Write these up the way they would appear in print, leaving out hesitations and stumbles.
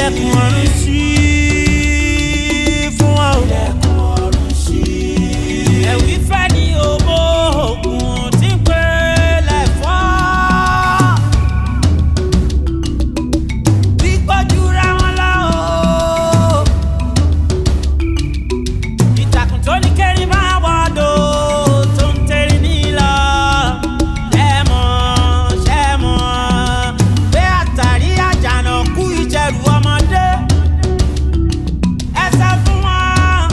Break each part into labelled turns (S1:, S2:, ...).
S1: ilẹ̀kùn ọ̀run ṣí fún wa o. Ilẹ̀kùn ọ̀run ṣí. Ẹ̀wí fẹ́ ni owó oògùn tí ń pè lẹ́fọ́. Gbígbójú ra wọn lọ o. Ìtàkùn tó ní kẹ́rin máa wọ́dọ̀ tó ń tẹ̀rí nílọ. Ẹ̀mọ́ ṣẹ́mọ́ pé àtàrí àjànàkú ìjẹ̀rù ọmọdé. Ẹ sá fún wọn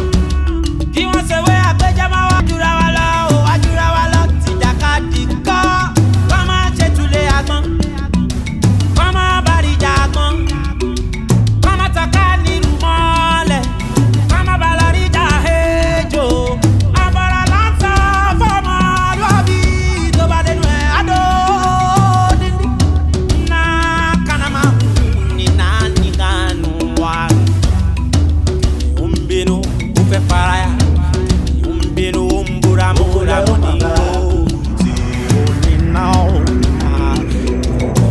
S1: kí wọ́n ṣe wé àgbéjẹ́ máa wá jura wa lọ o, wá jura wa lọ tìjàkadì kọ́. Kọ́ máa ṣe tulẹ̀ àgbọn, kọ́ máa bàrìjà àgbọn, kọ́ máa tọ́ka nílùú mọ́lẹ̀, kọ́ máa bàlọ́rìjà ejò. Àbọ̀rọ̀ lásán fọmọ lọ́bí tó bá dénú ẹ̀ adó dídí. Nà kànámà nínà nìkànnù wà. Kìnìún ń bínú ó fẹ́ faraya, kìnìún ń bínú ó ń búramúramú ní ìlú tí ó ní náà ó nà.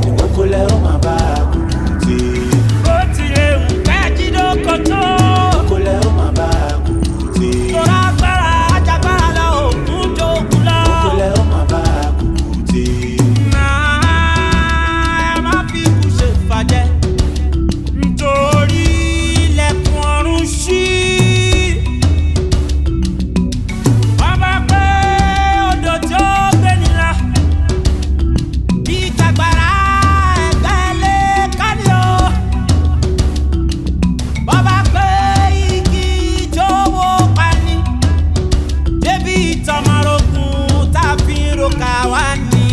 S1: Ìkókólẹ̀ ó máa bá a kú tí. Ó ti lè wù pẹ́ jídókò tó. Ìkókólẹ̀ ó máa bá a kú tí. Tọ́lá agbára ajagbára lọ òkun jókòó lọ. Ìkókólẹ̀ ó máa bá a kú tí. Náà ẹ má fi ikú ṣe fàjẹ́ nítorí ilẹ̀kùn ọ̀run ṣí. Ọba pé odò tí ó gbé nìlá bí tàgbàrá ẹgbẹ́ lé kárí o. Bọ́ba pé igi ìjówó pani débi ìtọ̀mọ̀rọ̀gùn tá a fi ń roka wá ní.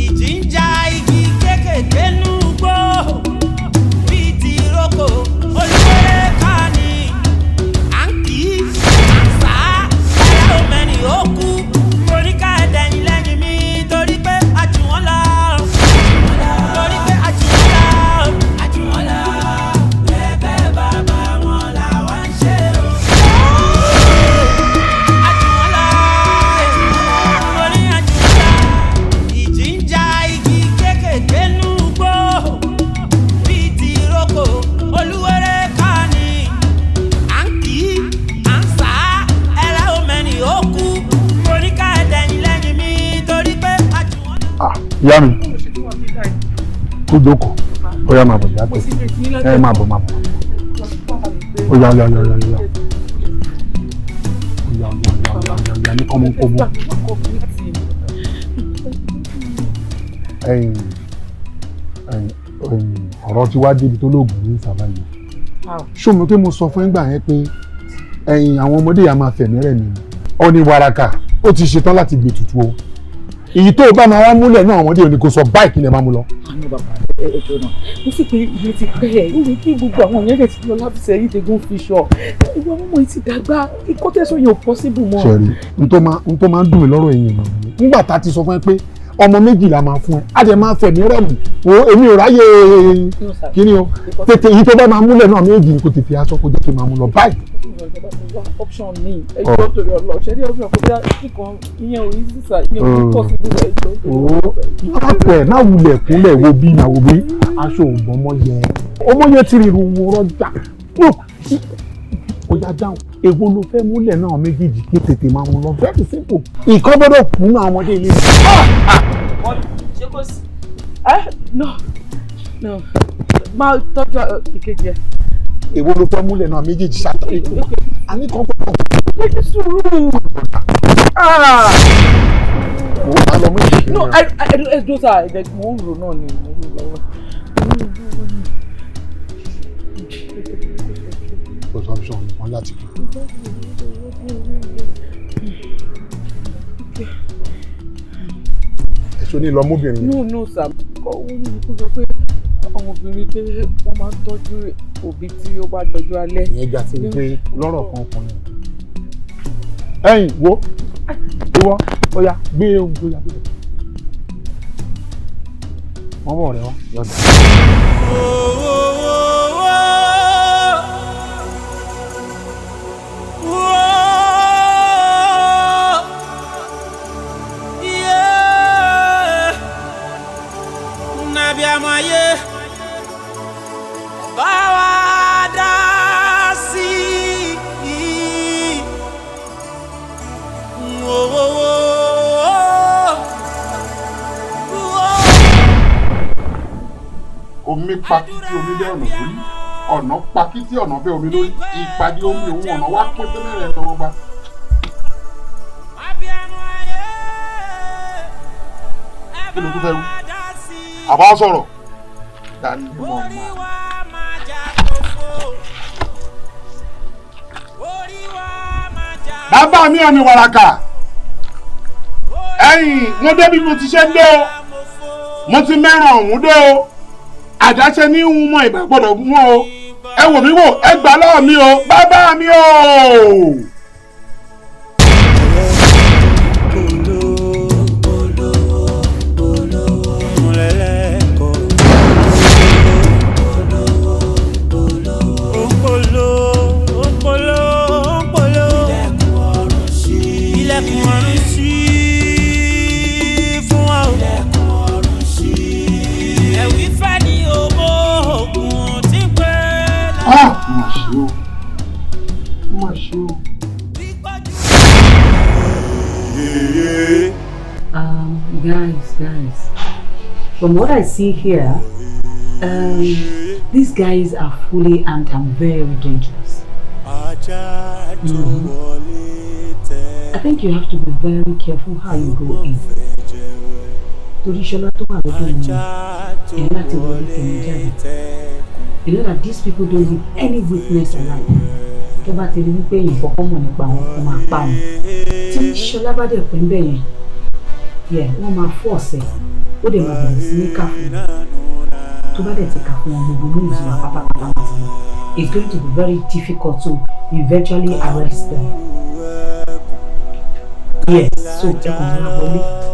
S1: Ìjì ń ja igi kékèké nú gbó bíi ti ìrókò olúwere ká ní. À ń kì í à ń sá ẹ̀rọ òmẹ́ni ó kú. Mo ní ká ẹ̀dẹ̀yìn lẹ́yìn mi torí pé a jù wọ́n lọ. Torí pé a jù wọ́n lọ. A jù wọ́n lọ. Ẹgbẹ́ bàbá wọn làwa ń ṣe o. A jù wọ́n lọ. Mo ní a jù wọ́n lọ. Ìjì ń ja igi kékèké nú gbó bíi ti ìrókò olúwere ká ní. À ń kì í à ń sá ẹ̀rọ òmẹ́ni ó kú. Mo ní ká ẹ̀dẹ̀yìn lẹ́yìn mi torí pé a jù wọ́n lọ.
S2: Ìyá mi kó jókòó ó yá máa bọ̀ ìyá pé ẹ máa bọ̀ ó yá ó yá ní kọ́mọ́ kó mú. Ọ̀rọ̀ tí wá débi tó lóògùn ní sábà yìí ṣó mo pé mo sọ fún ẹgbà yẹn pé àwọn ọmọdé yà máa fẹ̀mí rẹ̀ nìyẹn ọ ní wàràkà ó ti ṣetán láti gbé tutù o èyí tó o bá máa wá múlẹ̀ náà ọmọdé ò ní kó sọ báyìí kí lè máa mú lọ.
S3: àánú bàbá ẹjọ́ náà mo sì pé ilé ti pẹ́ ẹ̀ ìwé kí gbogbo àwọn èèyàn rẹ̀ ti lọ lábìsẹ̀ yìí tẹ̀gún fi ṣọ ìwé àwọn ọmọ yìí ti dàgbà ikọ́ tẹ̀sán yẹn ò possible mọ́.
S2: sẹ́rí n tó máa ń dùn mí lọ́rọ̀ èèyàn náà nígbà tá a ti sọ fún ẹ pé ọmọ méjì la máa fún ẹ á jẹ máa fẹ̀mí rẹ̀ mù o èmi ò ráyè kíni o tètè èyí tó bá máa múlẹ̀ náà méjì ni kò tètè aṣọ kó jẹ́ kí n máa mú lọ báyìí.
S3: option mi ẹjọ́ torí ọlọ́ ṣẹ́rí option kò bí kíkan ìyẹn ò rí sísà ìyẹn ò rí possible ẹjọ́ torí ọlọ́.
S2: lápẹ̀ náà wulẹ̀ kúnlẹ̀ wo bí náà wo bí aṣọ òògùn ọmọ yẹn ti rí irun wọn rọjà ó yá dáhùn èwo ló fẹ́ múlẹ̀ náà méjèèjì kí tètè máa mú lọ very simple ìkan gbọ́dọ̀ kú náà ọmọdé ilé mi.
S3: ṣé kò sí no máa tọ́jú ìkejì ẹ̀.
S2: èwo ló fẹ́ múlẹ̀ náà méjèèjì ṣàtọ̀ àní kan pọ̀
S3: ẹ sùúrù.
S2: mo máa lọ mú ìdíje
S3: no ẹ dọ́sà ẹ̀ mò ń rò náà ni mo ń rò lọ́wọ́.
S2: consumption wọn láti kú. ẹ̀ṣọ́ ní lọ́mọbìnrin.
S3: no sir kọ́ wọ́n ní kó sọ pé àwọn obìnrin pé wọ́n máa ń tọ́jú òbí tí ó bá dọjú alẹ́.
S2: ìyẹn ga sí pé lọ́rọ̀ kan ọkùnrin. ẹ̀yin wo ìwọ ó yá gbé ohun tó yá sílẹ̀. wọ́n bọ̀ rẹ̀ wá yọ̀dọ̀. omi pakítí omi bẹ́ ọ̀nà lórí ọ̀nà pakítí ọ̀nà bẹ́ omi lórí ìpàdé omi òun ọ̀nà wá pín sí mẹ́rẹ̀ lọ́wọ́ gbá. kí ló tún fẹ́ wí? àbá sọ̀rọ̀ dání mọ́ máa. bàbá mi ò ní wàràkà ẹ̀yìn mo débi mo ti ṣe dé o mo ti mẹ́ràn ọ̀hún dé o àdáṣe ní ìhun mọ́ ìgbà gbọ́dọ̀ mọ́ o ẹ wò mí wò ẹ gbà lọ́wọ́ mi o bàbá mi o.
S3: Guys, from what I see here, these guys are fully armed and very dangerous. I think you have to be very careful how you go in. You know that these people don't leave any witness alive. Yeah, wọ́n máa force ẹ̀ ó dẹ̀ máa bẹ̀rẹ̀ sí ní kà fún wọn tó bá dẹ̀ ti kà fún wọn gbogbo ní ìjìnlá pátápátá láti wọn it's going to be very difficult to eventually arrest them. Yes, so ẹ kàn máa wọlé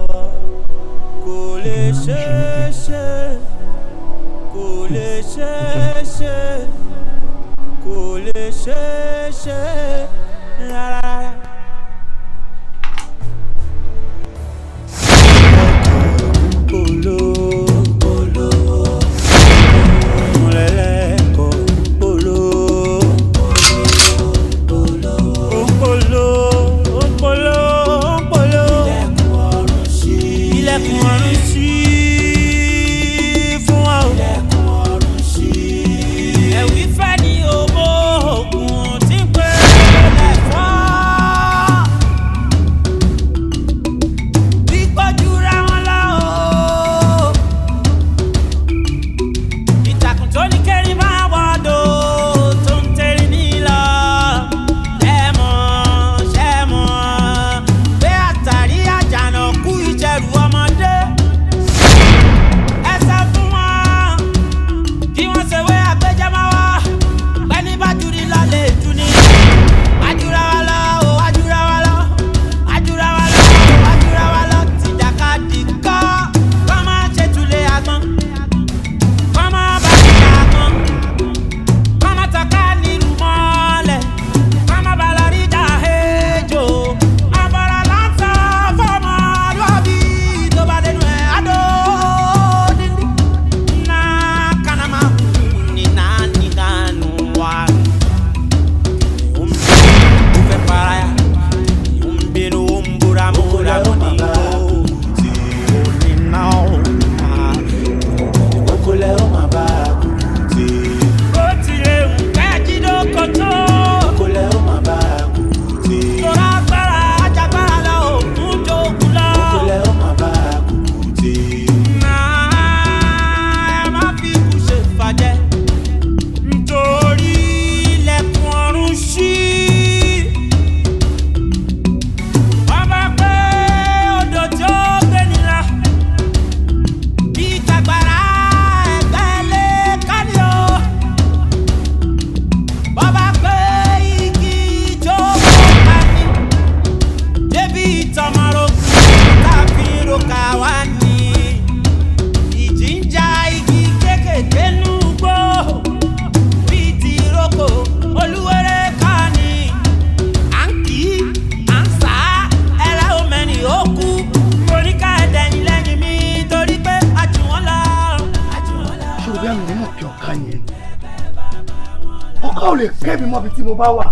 S4: lè kẹ́mi mọ́bi tí mo bá wà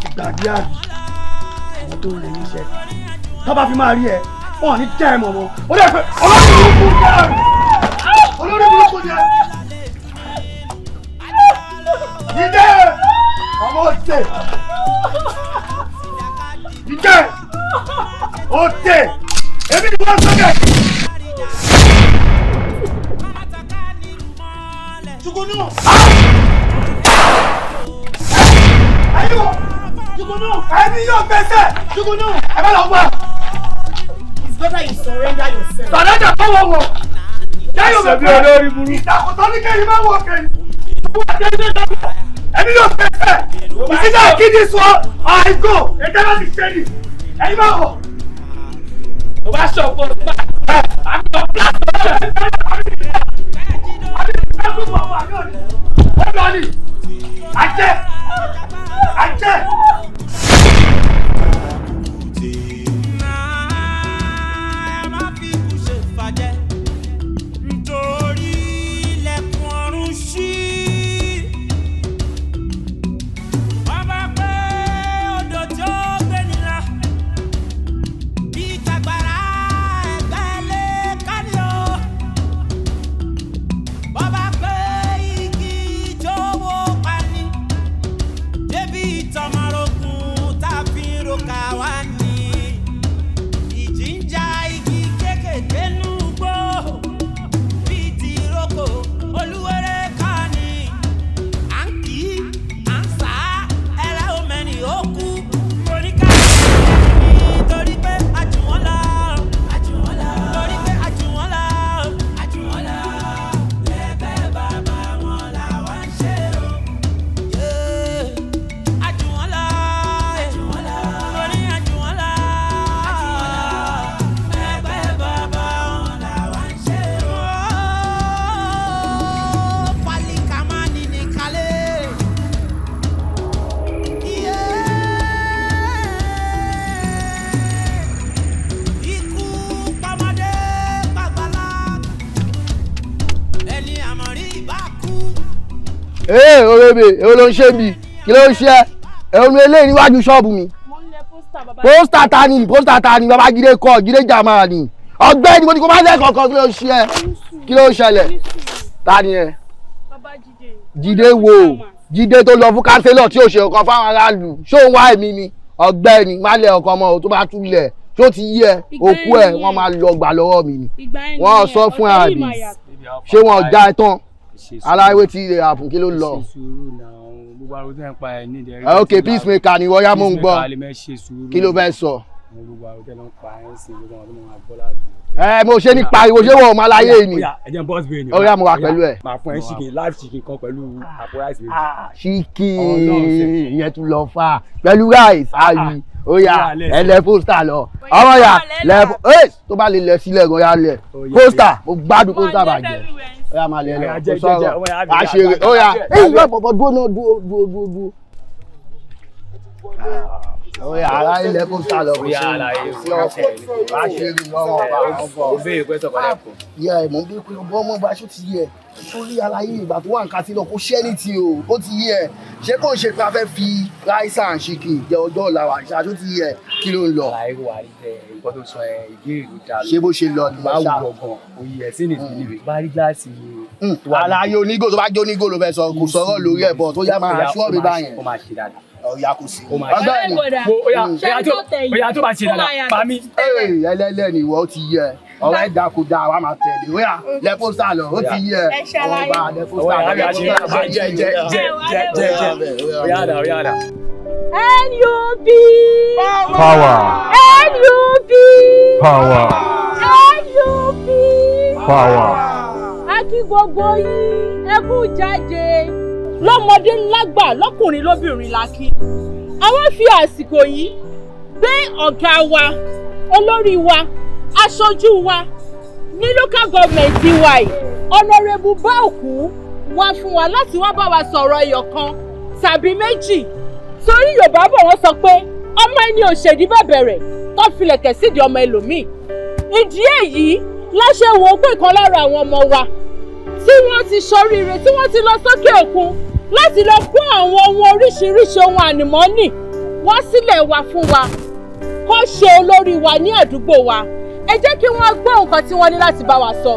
S4: ìgbàdí àrí àwọn tó ń lè níṣẹ́ tó bá fi máa rí ẹ wọn ní jẹ́ ẹ mọ̀ wọn ó dẹ̀ pé olórí burúkú Dìde! Ọmọ òtè! Dìde! Òtè! Èmi ni wọ́n sọ́kẹ̀! Ṣùgbọ́nù! Ayíwọ̀! Ṣùgbọ́nù! Ẹni yóò gbẹ́sẹ̀! Ṣùgbọ́nù! Ẹ bá lọ wá! It's better you surrender yourself. Surrender fọwọ́ wọ̀! Jáyọ̀ bẹ̀rẹ̀ ìtàkùtọ̀ ní kẹ́yìn máa wọ̀ kẹ́yìn. Ẹni yóò gbẹ́sẹ̀! Ìsìnká kíni sọ àìgò ẹ̀jẹ̀ láti ṣẹ́ni. Ẹni máa wọ̀. Tó bá ṣe ọ̀pọ̀ ọ̀pá. Àgbọ̀ pílásì ajẹ́ ajẹ́.
S5: Orebe, èwo ló ń ṣe bí? Kí ló ń ṣe? Èwo ni eléyìí níwájú ṣọ́ọ̀bù mi?
S6: Mo ń lẹ pósítà bàbá.
S5: Pósítà ta ni bàbá Jídé kọ́, Jídé jàmá ni. Ọ̀gbẹ́ni mo ní kó má lẹ́ kankan kí ló ń ṣe? Kí ló ń ṣẹlẹ̀? Ta ni ẹ?
S6: Bàbá Jídé.
S5: Jídé wo? Jídé tó lọ fún kánsílọ̀ tí ò ṣe nǹkan fáwọn aráàlú. Ṣé òun wá èmi ni? Ọ̀gbẹ́ni má lẹ ọkàn mọ́ o tó bá túlẹ̀. Ṣó ti yí ẹ? Òkú ẹ wọ́n máa lọ gbà lọ́wọ́ mi ni. Wọ́n sọ fún àbí. Ṣé wọ́n já ẹ tán? Aláwé ti rè àfún kí ló lọ. Ok peacemaker ni wọ́n yá mú un gbọ́. Kí ló fẹ́ sọ? Mo ṣe ní pariwo ṣé wọ́n máa láyé ni. Ó yá mo wà pẹ̀lú ẹ̀. Chicken ìyẹn tún lọ fà pẹ̀lú rice àbí. Ó yá ẹlẹ pósítà lọ. Ọmọ yà lẹ tó bá lè lẹ sílẹ̀ gan yà lẹ. Pósítà mo gbádùn pósítà bàjẹ́. Ó yá máa lẹ lọ kó sọ̀rọ̀ àṣírí. Ó yá ìwé bọ̀bọ̀ dúró. Ó yá ara ilẹ̀ pósítà lọ kó sọ̀rọ̀ àṣírí lọ́wọ́ ọ̀bọ̀.
S7: Ó béèrè pé sọ̀kọ̀ lẹ́kọ̀ọ́.
S5: Yẹ mo ń bí pé ọmọ bá ṣó ti yẹ sórí aláyé ìgbà tó wà ń kásí lọ kó ṣẹ́ ní ti o ó ti yẹ ṣé kò ń ṣe pé a fẹ́ fi rice and chicken jẹ ọjọ́ ọ̀la wa ṣáájú ti yẹ kí ló ń lọ.
S7: Àlàyé wà ní nǹkan tó sọ ìbéèrè ló dáa.
S5: Ṣé bó ṣe lọ ní
S7: bá wù ọgàn òye ẹ̀ sí ní ìbílẹ̀ bá rí gíláàsì.
S5: Àlàyé onígò tó bá jẹ́ onígò ló fẹ́ sọ kò sọ̀rọ̀ lórí ẹ̀ bọ̀ tó yá máa ṣọ́ mi báyẹn.
S7: Ó máa ṣe dáadáa.
S5: Ọ̀ya kò sí.
S6: Ọgbẹ́ni
S7: Oya tó bá ṣe dáadáa pa mí.
S5: Ẹlẹ́lẹ́ni ìwọ ó ti yẹ ọ̀rọ̀ ẹ̀dá kò dáa wá máa tẹ̀lé ó yá lẹ pósítà lọ ó ti yẹ ọba lẹ pósítà lọ
S7: Oya.
S6: NUP
S2: Power.
S6: NUP
S2: Power.
S6: NUP
S2: Power.
S6: A kí gbogbo yín ẹ kú jáde lọ́mọdé lágbà lọ́kùnrin lóbìnrin la kí. Àwọn fi àsìkò yìí gbé ọ̀gá wa olórí wa aṣojú wa ní local government wa yìí Honorable Báòkú wá fún wa láti wá bá wa sọ̀rọ̀ ẹyọ kan tàbí méjì torí Yorùbá bọ̀ wọ́n sọ pé ọmọ ẹni òṣèdí bẹ̀bẹ̀rẹ̀ tó filẹ̀kẹ̀ sídìí ọmọ ẹlòmíì. Ìdí èyí láṣẹ wo pé kan lára àwọn ọmọ wa tí wọ́n ti ṣoríire tí wọ́n ti lọ sókè òkun láti lọ kó àwọn ohun oríṣiríṣi ohun ànìmọ́nì wá sílẹ̀ wa fún wa kó ṣe olórí wa ní àdúgbò wa. Ẹ jẹ́ kí wọ́n gbọ́ nǹkan tí wọ́n ní láti bá wa sọ.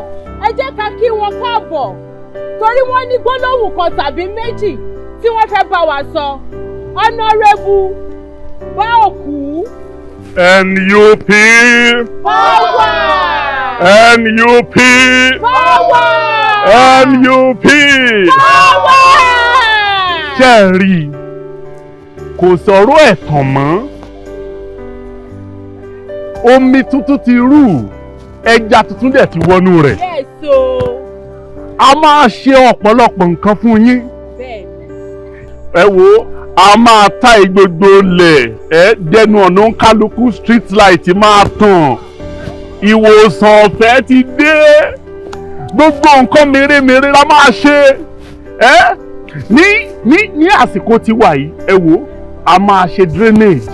S6: Ẹ jẹ́ ká kí wọn káàbọ̀ torí wọ́n ní gbólóhùn kan tàbí méjì tí wọ́n fẹ́ bá wa sọ. Honorable Báòkú.
S8: NUP.
S6: Power.
S8: NUP.
S6: Power.
S8: NUP.
S6: Power.
S8: Ṣé ẹ rí i? Kò sọ̀rọ̀ ẹ̀tàn mọ́. Omi tuntun ti rú, ẹja tuntun dẹ̀ ti wọnú rẹ̀.
S6: Yes o.
S8: A máa ṣe ọ̀pọ̀lọpọ̀ nǹkan fún yín.
S6: Bẹ́ẹ̀ni.
S8: Ẹ wo, a máa ta gbogbo lẹ̀ dẹnu ọ̀nà kálukú street light máa tàn. Ìwòsàn ọ̀fẹ́ ti dé. Gbogbo nǹkan mèremère la máa ṣe. Ní àsìkò tiwa yìí, ẹ wo, a máa ṣe drainage.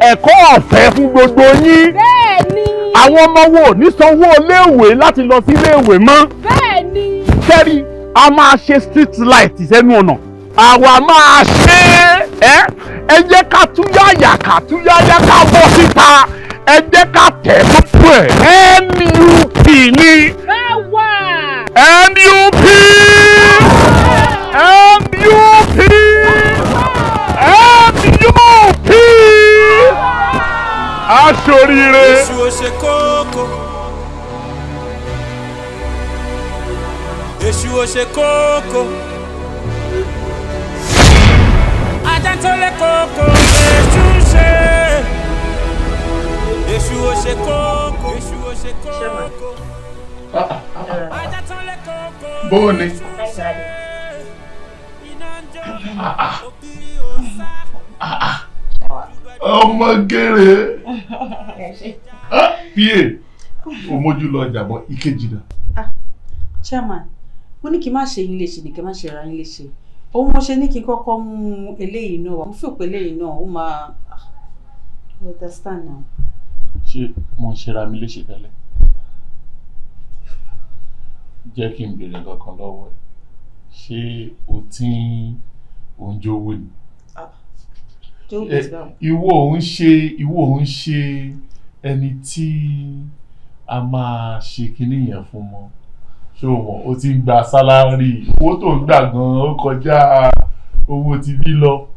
S8: Ẹ̀kọ́ ọ̀fẹ́ fún gbogbo yín.
S6: Bẹ́ẹ̀ni.
S8: Àwọn ọmọ wo ní sanwó iléèwé láti lọ sí iléèwé mọ́.
S6: Bẹ́ẹ̀ni.
S8: Kẹ́rí, a máa ṣe street light sẹ́nu ọ̀nà. Àwa máa ṣe ẹ jẹ́ ká túyáyà ká bọ́ síta. Ẹ jẹ́ ká tẹ̀ lójú ẹ̀. NUP ni.
S6: Báwa.
S8: NUP. NUP. NUP. Aṣoríire.
S1: Èṣù ò ṣe kókó. Èṣù ò ṣe kókó. Ajá tó lé kókó èṣù ṣe. Èṣù ò ṣe kókó. Èṣù ò ṣe kókó. Ajá tó lé kókó.
S8: Bóni. Ọmọ gèrè. Píè, o mójú lọ jàbọ̀ ìkejì náà.
S3: Chairman, mo ní kí n má ṣe yín léṣe ní kí n má ṣe ra yín léṣe. Òun mo ṣe ní kí n kọ́kọ́ mú eléyìí náà wá. Mo fi òpè eléyìí náà ó máa understand now.
S9: Ṣé mo ń ṣera mi léṣe tẹ́lẹ̀? Jẹ́ kí n béèrè kankan lọ́wọ́ ẹ̀. Ṣé o ti ń jówó ni? Ìwọ òun ṣe ẹni tí a máa ṣe kinní yẹn fún mọ́. Ṣé o mọ̀, o ti ń gba sálárì, owó tó ń gbà gan-an ó kọjá owó ti bí lọ.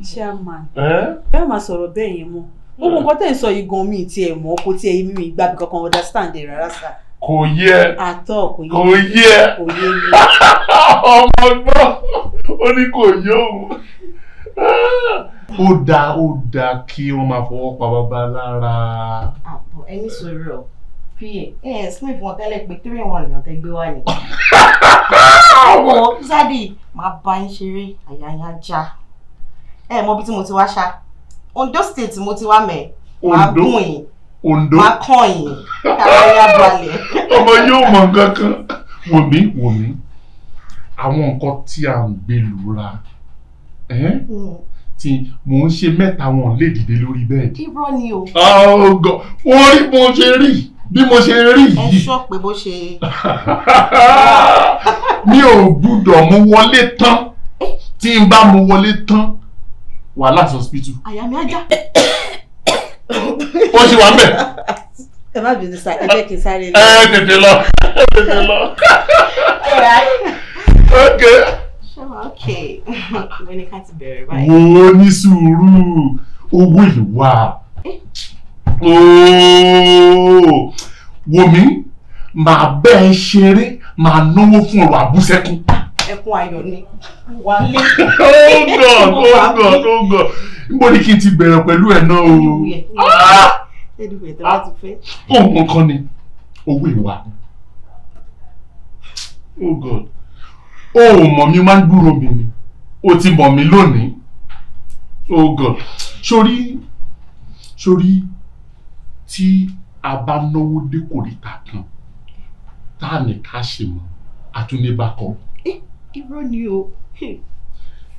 S3: Chairman, bẹ́ẹ̀ máa sọ̀rọ̀ bẹ́ẹ̀ yẹn mọ́. Gbogbo nǹkan tẹ̀ ń sọ yìí gan mi tiẹ̀ mọ̀ kò tiẹ̀ yé mi gbàgbé kankan understand ẹ̀ rárá sá.
S8: Kò yẹ.
S3: Àtọ̀ kò yé.
S8: Kò yẹ.
S3: Kò yé mi.
S8: Ọmọ gbọ́, ó ní kò yé òun. Ó dáa kí wọ́n máa fọwọ́ pa bàbá lára.
S10: Àbọ̀ ẹni sọ̀rọ̀ PA smith wọn tẹ́lẹ̀ pé 3-1 èèyàn tẹ́ gbé wá ní. Ọmọ Zadi máa bá yín ṣeré àyà yín ajá. Ẹ mọ bí tí mo ti wá ṣá. Ondo state mo ti wá mẹ́. Máa gún yín.
S8: Ondo.
S10: Máa kàn yín. Kára yá balẹ̀.
S8: Ọmọ yóò mọ nǹkan kan. Wò mí. Àwọn nǹkan tí a ń gbé lura. Tí mò ń ṣe mẹ́ta wọn lè dìde lórí bẹ́ẹ̀dì.
S10: Irọ́ ni o.
S8: Ọgọ, wọ́n rí bó ṣe rí bí mo ṣe rí yìí.
S10: Ẹ sọ pé bó ṣe.
S8: Mi ò gbúdọ̀ mú wọlé tán. Tí n bá mú wọlé tán, wàhálà hospital.
S10: Àyà mi ajá.
S8: Ó ṣì wà ń bẹ̀.
S3: Ẹ má bínú sá, ẹ jẹ́ kí n sáré lọ.
S8: Tètè lọ. Okay.
S10: Okay. Mo ní ká ti bẹ̀rẹ̀ báyìí.
S8: Wo ní sùúrù, owó ìwà. Wò mí, màá bẹ́ẹ̀ ṣeré, màá náwó fún ọ̀rọ̀ àbúsẹ́kún.
S10: Ẹkún ayọ̀ ni. Wálé.
S8: Oh God. Níbo ni kí n ti bẹ̀rẹ̀ pẹ̀lú ẹ̀ náà o?
S10: Anyway, tẹ́ bá ti fẹ́.
S8: Ohun kan ni, owó ìwà. Oh God. O mọ̀ mi máa ń gbúrò mi ni. O ti mọ̀ mi lónìí. Oh God. Sórí tí a bá náwó dé kòríta kan, tá a ní ká ṣe mọ́, àtúnibakọ.
S10: Irọ́ ni o.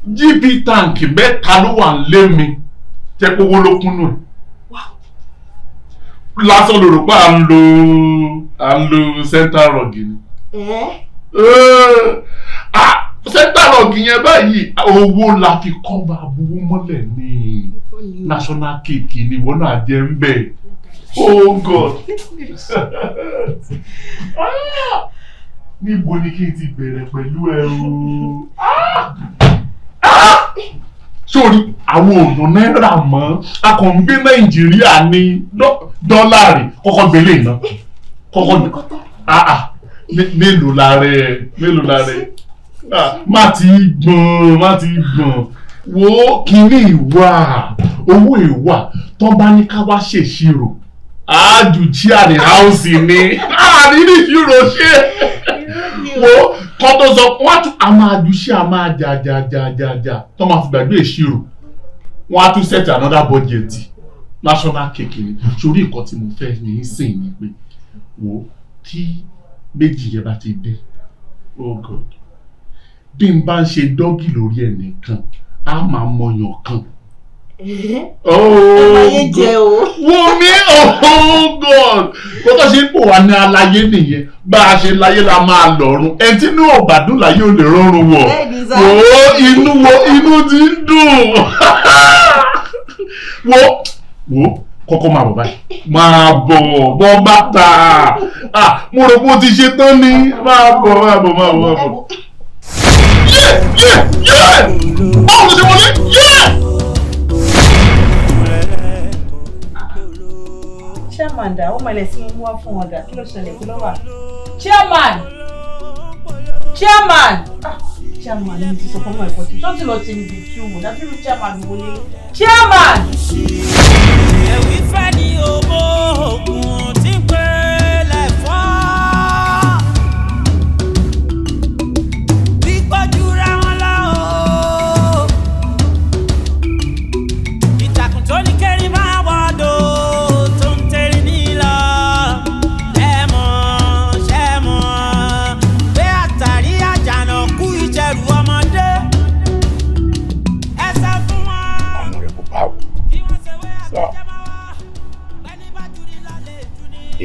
S8: GP táǹkì mẹ́ta ló wà lé mi. Jẹ́ pé owó ló kúnnú ẹ̀. Lásán ló rò pé à ń lo central rug ni. Central rug yẹn báyìí owó la fi kọ́ba abúwó mọ́lẹ̀ ní national cake ni ìwọ náà jẹ́ ń bẹ̀. Oh God.
S9: níbo ni kí n ti bẹ̀rẹ̀ pẹ̀lú ẹ o. Sórí àwọn òòyàn náírà mọ́ a kàn ń gbé Nàìjíríà ní dọ́là kọ́kọ́ gbélé iná kọ́kọ́ mélòó la rẹ̀ má ti gbọ̀n wo kíní ìwà owó ìwà tó bá ní ká wá ṣèṣirò àájú chíàrí háùsì ni àrírí ìṣirò ṣe wo kọ́ tó sọ wọ́n tún a máa ju ṣé a máa jà tó máa fi gbàgbé ìṣirò wọ́n á tún set another budget national kékeré sórí nǹkan tí mo fẹ́ ní í sìn ni pé wo tí méjì yẹn bá ti dé oh god bí n bá ń ṣe dọ́gì lórí ẹ̀ nìkan á máa mọyàn kan.
S10: Àlàyé jẹ o.
S9: Wọ́n mi oh god kó tó ṣe ń pò wá ní aláyé nìyẹn bá a ṣe láyé la máa lọ́rùn ẹni tí inú ọ̀gbàdùn láyé ò lè rọrùn wọ̀ inú ti ń dùn wo kọ́kọ́ máa bọ̀ báyìí máa bọ̀ bàtà mo rò pé o ti ṣe tán ni máa bọ̀. Báwo ló ṣe wọlé?
S3: Chairman dà, ó mọ̀lẹ́ sí wá fún ọ̀dà kí ló ṣẹlẹ̀ kí ló wà?
S6: Chairman ní ti sọ fún ọmọ ẹ̀kọ́ tí tó ti lọ sí ibi tí ó wò láti rí chairman wọlé. Chairman!
S1: Ẹ̀wí fẹ́ ni owó oògùn tí ń pè lẹ́fọ́. Bí pọ́jú ra wọn lọ o. Ìtàkùn tó ní kẹ́rin máa wọ́dọ̀ tó ń tẹ̀rí nílọ. Ṣẹ́mọ̀ pé àtàrí àjànàkú ìjẹ̀rù ọmọdé. Ẹ sọ fún wọn.
S8: Ọmọ rẹ̀ kò bá wò. So,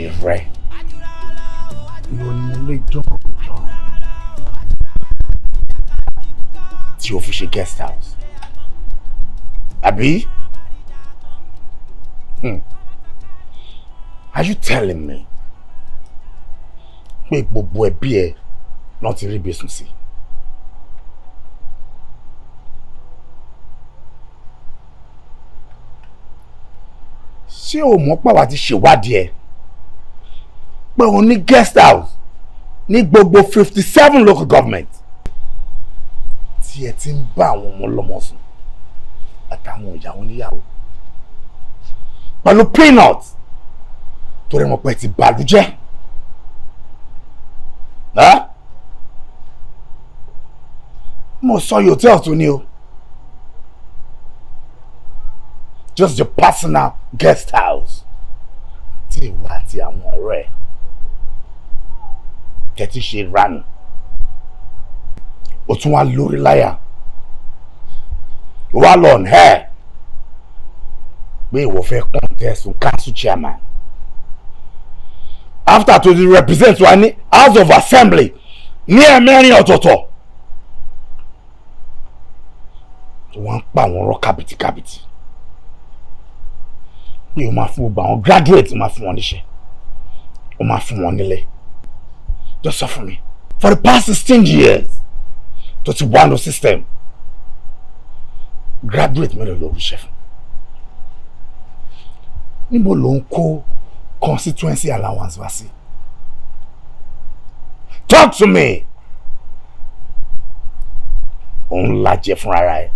S8: ìrẹ́ ló ní ilé ìjọba tí o fi ṣe guest house àbí? Are you telling me pé gbogbo ẹbí ẹ náà ti rí bẹ́sùn sí? Ṣé o mọ̀ pé àwa ti ṣèwádìí ẹ pé o ní guest house ní gbogbo 57 local government tí ẹ ti ń bá àwọn ọmọ ọlọ́mọ sùn àtàwọn ìyàwó níyàwó pẹ̀lú peanut torí wọn pẹ́ ti bàlújẹ́ mo sọ yìí hòtẹ́ẹ̀lì tó ní o. Just your personal guest house. Tí ìwà àti àwọn ọ̀rẹ́ ẹ̀ tẹ́tí ṣe ránù. O tún wá lórí láyà. O wá lọ on hair. Pé ìwọ fẹ́ contest fún council chairman. After to represent wa ní House of Assembly ní ẹ̀mẹ́rin ọ̀tọ̀ọ̀tọ̀. Wọ́n ń pa àwọn ọ̀rọ̀ kàbìtìkàbìtì. Pé o máa fún gbogbo àwọn graduate máa fún wọn níṣẹ́ o máa fún wọn nílé just sọ fún mi for the past 16 years tó ti wà ní system graduate mẹ́rin ló ríṣẹ́ fún níbo ló ń kó constituency allowance wá sí talk to me òun lajẹ fúnra rẹ̀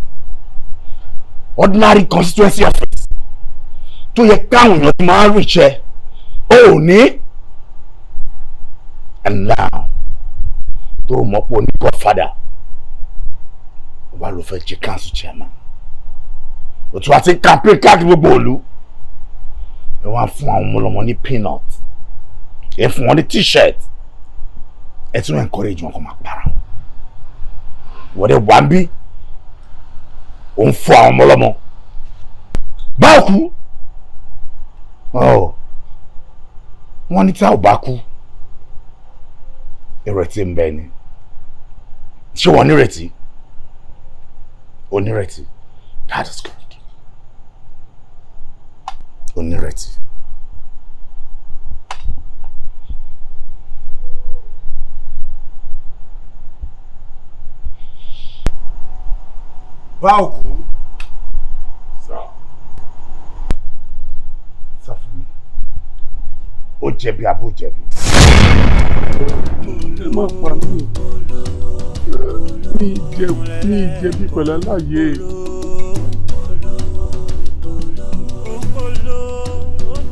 S8: ordinary constituency office tó yẹ káwọn èèyàn ti máa ń ríṣẹ́ ó ní and now tó mọ̀ pé ó ní godfather wà ló fẹ́ jẹ́ council chairman ó tún wá sí campaign káàkiri gbogbo ìlú ẹ wá fún àwọn ọmọlọmọ ní peanut ẹ fún wọn ní t-shirt ẹ tún encourage wọn kó máa para wọn wọ́n dẹ̀ wá ń bí ó ń fún àwọn ọmọlọmọ báwo kú wọ́n ní tí a ò bá kú ìrètí ń bẹ ni ṣé wọ́n nírètí onírètí that is good onírètí.
S11: bá òkú.
S8: Sọ fún mi, ó jẹ̀bi àbó jẹ̀bi?
S9: Ẹ má pa mí. Mi jẹ̀bi pẹ̀lú aláyé.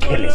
S8: Kẹlẹ.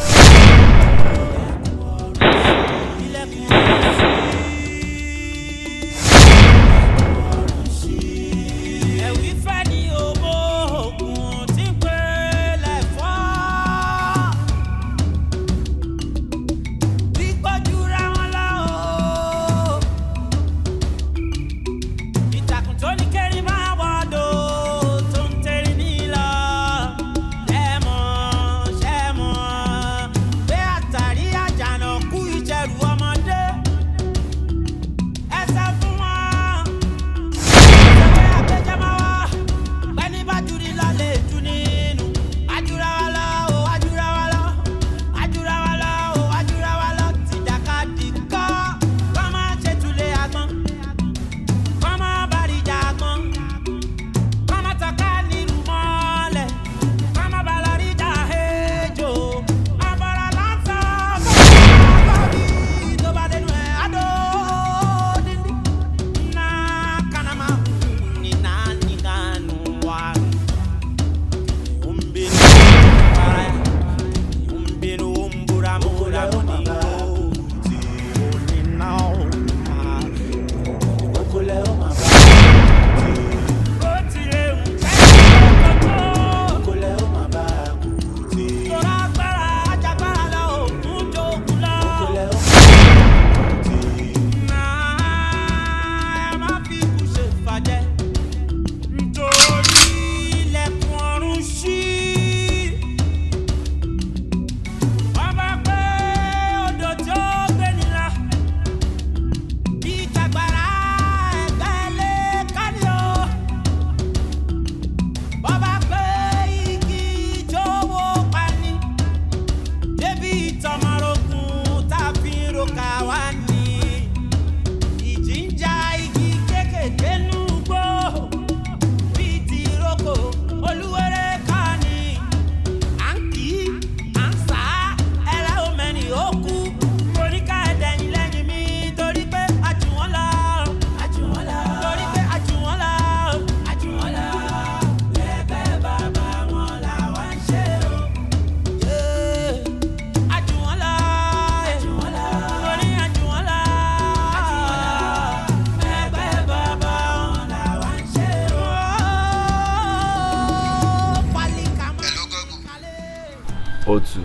S12: O2.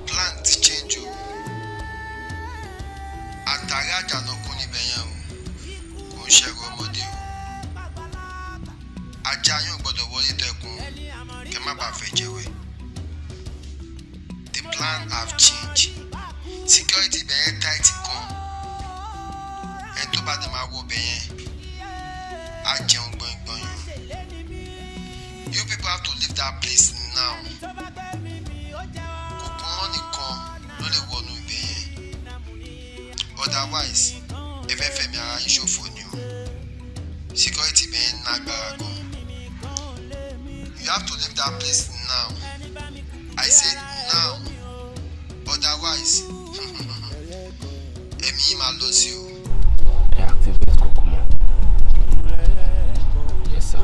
S13: Plan ti change o. Àtàrí àjànàkú níbẹ̀ yẹn o. Kò ń ṣẹ̀rù ọmọdé o. Ajá yóò gbọ́dọ̀ wọlé tẹkùn kẹ má bàa fẹ́ jẹ́wẹ́. The plan have changed. Security bẹ̀yẹn tight gan. Ẹni tó bá dẹ̀ máa wọ bẹ̀yẹn á jẹun gbọ̀ngbọ̀n yìí. You people have to leave that place now. Otherwise, FFM ara yín ṣòfò ni o. Security bẹ́ẹ̀ ń lágbára gan. You have to leave that place now. I said now. Otherwise, ẹ̀mí yín máa lọ sí o.
S12: Activate kókó mọ́. Yes sir.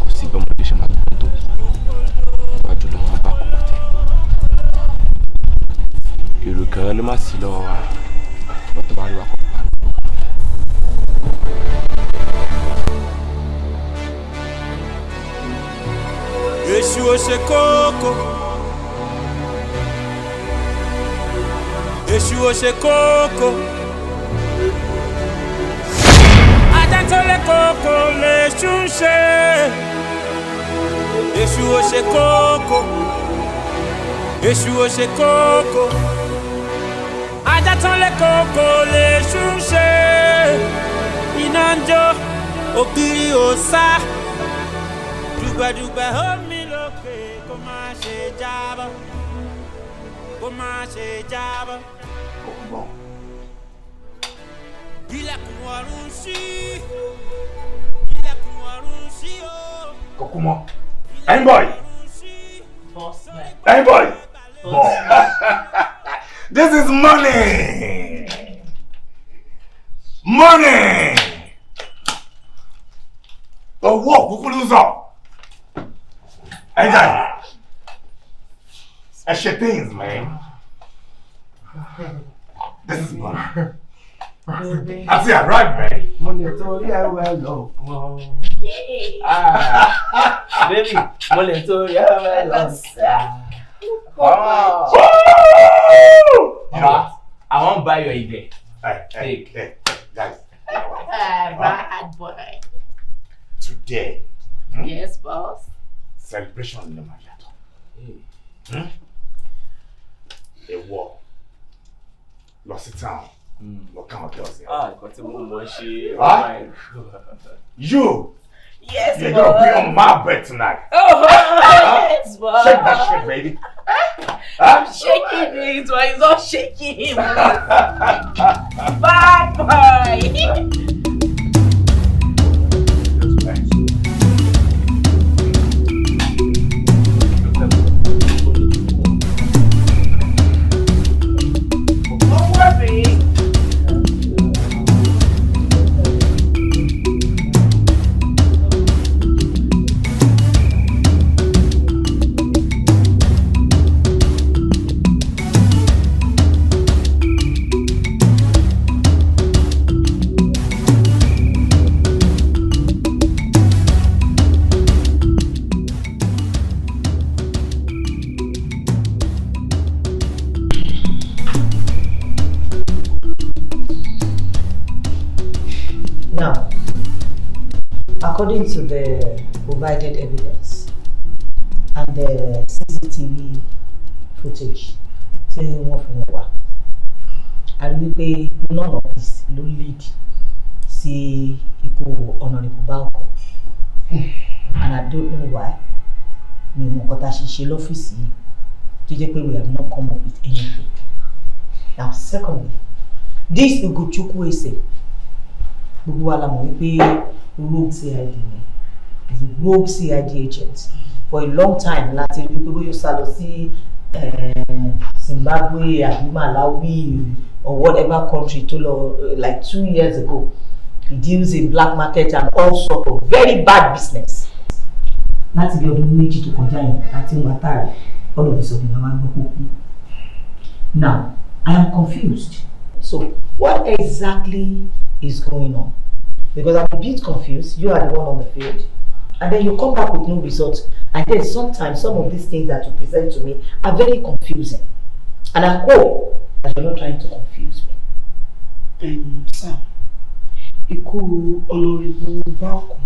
S12: Kò sí bí ọmọdé ṣe máa gbọ́ tó. Iwájú ló máa bá kókó tẹ̀. Èrò kan ló má sí lọ́wọ́ wa lọ́tọ́ bá rí wa kọ́ pa.
S1: Èṣù ò ṣe kókó. Èṣù ò ṣe kókó. Ajá tó lé kókó lèṣù ń ṣe. Èṣù ò ṣe kókó. Èṣù ò ṣe kókó. Ajá tán lé kókó lèṣù ń ṣe. Iná ń jó ògiri ò sá. Dùgbẹ̀dùgbẹ̀ omi lókè kó má ṣe jábọ́. Kó má ṣe jábọ́. Ilẹ̀kùn ọ̀run ṣí. Ilẹ̀kùn ọ̀run
S8: Come on. Hey boy.
S10: Boss man.
S8: Hey boy. This is money. Money. Oh, what? Who could lose up? Hey, Daddy. That's your things, man. This is money. I see I right, man.
S4: Money, Tori, I will go. Baby, money, Tori, I will go. You know what? I won't buy your idea.
S8: Hey, guys.
S10: Bad boy.
S8: Today.
S10: Yes, boss.
S8: Celebration in the Mayato. A war. Lost it town. What kind of girls here? You!
S10: Yes,
S8: You're
S10: boss.
S8: gonna be on my bed tonight.
S10: Oh, yes, boss.
S8: Shake that shit, baby.
S10: I'm shaking it, but it's not shaking. Bad boy.
S3: Now, according to the provided evidence and the CCTV footage, I believe none of this will lead to Honorable Balco. And I don't know why. We have not come up with anything. Now, secondly, this Ugochukwu Ese. Rogue CID is a rogue CID agent for a long time. Latin people used to see Zimbabwe, Malawi, or whatever country like 2 years ago. He deals in black market and all sort of very bad business. That's the other major to contain. All of a sudden, now I am confused. So, what exactly is going on? Because I'm a bit confused. You are the one on the field, and then you come back with no results. And then sometimes some of these things that you present to me are very confusing. And I hope that you're not trying to confuse me.
S11: Sir, ikú Honorable Balco,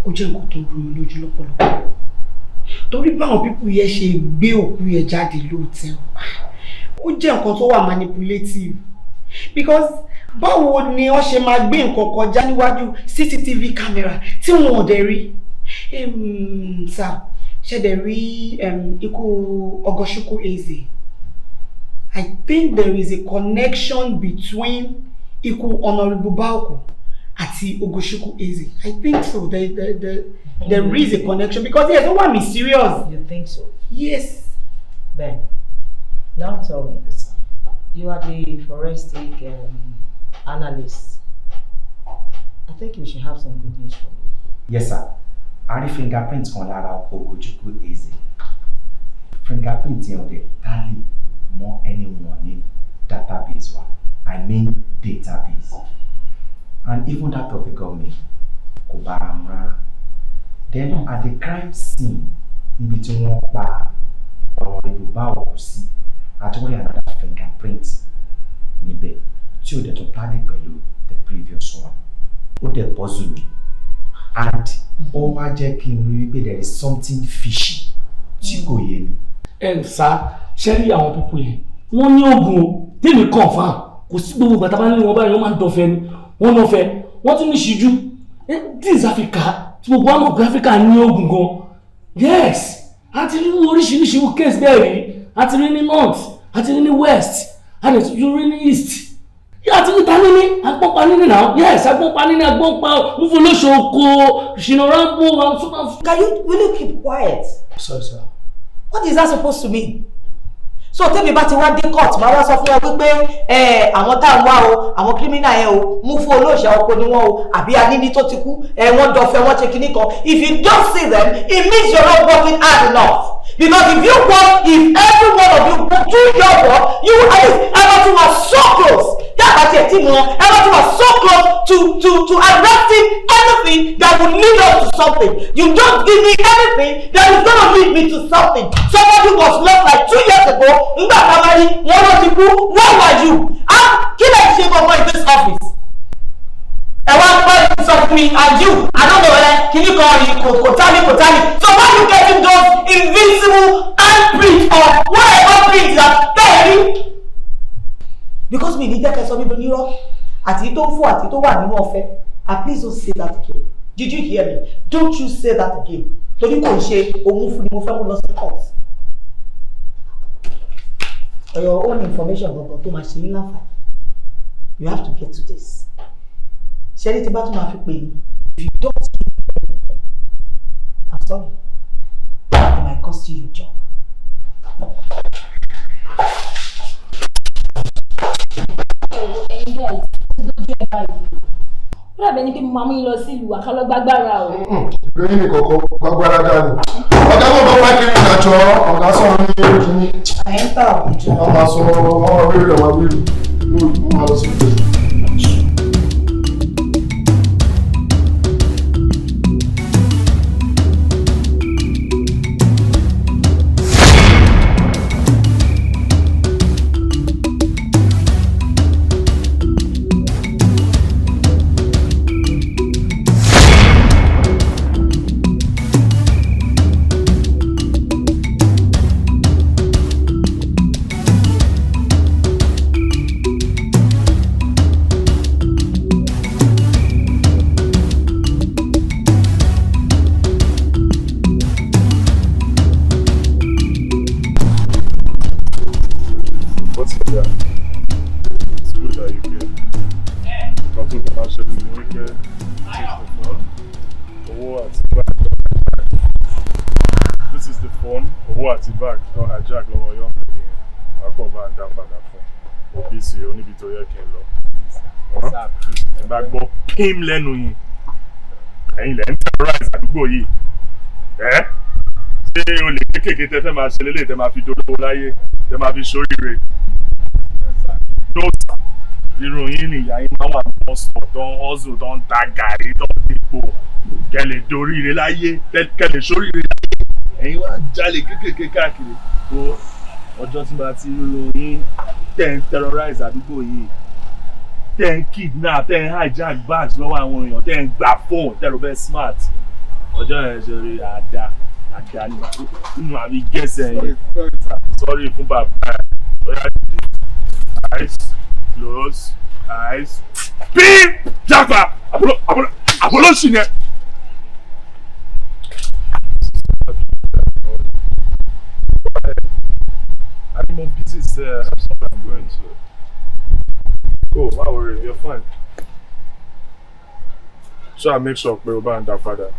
S11: ó jẹ́ nǹkan tó rú mi lójú lọ́pọ̀lọpọ̀. Torí báwọn people yẹn ṣe gbé òkú yẹn jáde lóòótọ́, ó jẹ́ nǹkan tó wà manipulative. Because báwo ni wọ́n ṣe máa gbé nǹkan kọjá níwájú CCTV camera tí wọn ò dẹ̀ rí? Sir, ṣé dẹ̀ rí ikú Ogochukwu Eze? I think there is a connection between ikú Honorable Balco àti Ogochukwu Eze. I think so. There is a connection because yes, no one mysterious.
S3: You think so?
S11: Yes.
S3: Ben, now tell me. You are the forensic analyst. I think we should have some good news from you.
S14: Yes, sir. I have fingerprints on Ogochukwu Eze. Fingerprints on the tally more anyone in database one. I mean database. And even that of the government. Kobaramra. Then at the crime scene, in between one bar or Honorable Balco, I told you another fingerprint. Nibe, two that totally below the previous one. What the puzzle me. And over checking, there is something fishy. Chico Yemi.
S7: Sir, Sherry, our people here. One year ago, they will confirm. Because but I don't know about human dolphin. One of them. What do you do? This is Africa. So one of Africa and New York. Yes. Until you will case there. Until in the north. Until in the west. And it's you're in the east. àti níta níní agbọ́npa níní náà yes agbọ́npa níní agbọ́npa nfọlọ́ṣọ́kọ ṣìnàràbọ̀ and so on.
S3: Will you keep quiet?
S7: Sorry, sir.
S3: What is that supposed to mean? So tẹ́mi bá ti wá dé court máa wá sọ fún ẹ wípé àwọn tá à ń wá o àwọn criminal yẹn o mú fún olóòṣà ọkọ ni wọn o àbí aníní tó ti kú wọ́n dọ̀fẹ́ wọ́n ṣe kinní kan. If you don't see them it means you're not working hard enough. Because if you work, if every one of you do your work, you will at least everything was so close. That's what your team won. Everything was so close to arresting anything that would lead us to something. You don't give me anything that is going to lead me to something. Somebody was lost like 2 years ago. Where were you? Can I say over in this office? And one person said to me, and you, I don't know whether, can you call me, Kotani. So why are you getting those invincible handprints or whatever prints that very? Because we need that person to be wrong. Àti tó fún àti tó wà nínú ọ̀fẹ́. And please don't say that again. Did you hear me? Don't you say that again. Torí kò ṣe òun fún ni mo fẹ́ mú lọ sí court. For your own information, gbogbo tó máa ṣe ní láǹfààní. You have to get to this. Ṣẹ́ni tí bá tún máa fi pè ní. If you don't keep anything, I'm sorry. It might cost you your job.
S6: Ẹ̀yin guys, ti dojú ẹ̀ báyìí. Ó dàbí ẹni pé mo máa mú yín lọ sí ìlú àkálọ́gbágbára o.
S2: Lóyún ní kọ̀ọ̀kan gbàgbára dání. Ọ̀gá bọ̀ bá wá kiri ìrìnàjò ọ̀gá sọ̀rọ̀ ní kíní.
S3: Àyẹ̀ntà àbújá.
S2: Wọ́n máa sọ ọmọ wíìlì wọ́n máa lọ sí ìgbésẹ̀.
S9: Him lẹ́nu yìí ẹ̀yin lẹ́ ń terrorize àdúgbò yìí ṣé o lè kékèké tẹ́ fẹ́ máa ṣe lélẹ̀ tẹ́ máa fi dolówó láyé tẹ́ máa fi ṣoríire dóòtà irun yín ni ìyá yín máa wà ní ọ̀sán tó ń hustle tó ń ta gàrí tó ń dìbò kẹ́lẹ̀ doríire láyé kẹ́lẹ̀ ṣoríire láyé ẹ̀yin wá jalè kékèké káàkiri tó ọjọ́ tí bá ti irun yín tẹ́ ń terrorize àdúgbò yìí tẹ́ ń kidnap tẹ́ ń hijack bags lọ́wọ́ àwọn èèyàn tẹ́ ń gba phone tẹ́ ló bẹ́ smart ọjọ́ yẹn ṣe rí àdá nínú àbí gẹ́sẹ̀ yẹn sorry fún bàbá ẹ̀ lọ́yà dìde eyes close eyes pin japa àbólóṣì yẹn. I'm on busy, sir. I'm going to. Cool, don't worry, you're fine. So I make sure pé o bá ń dá padà.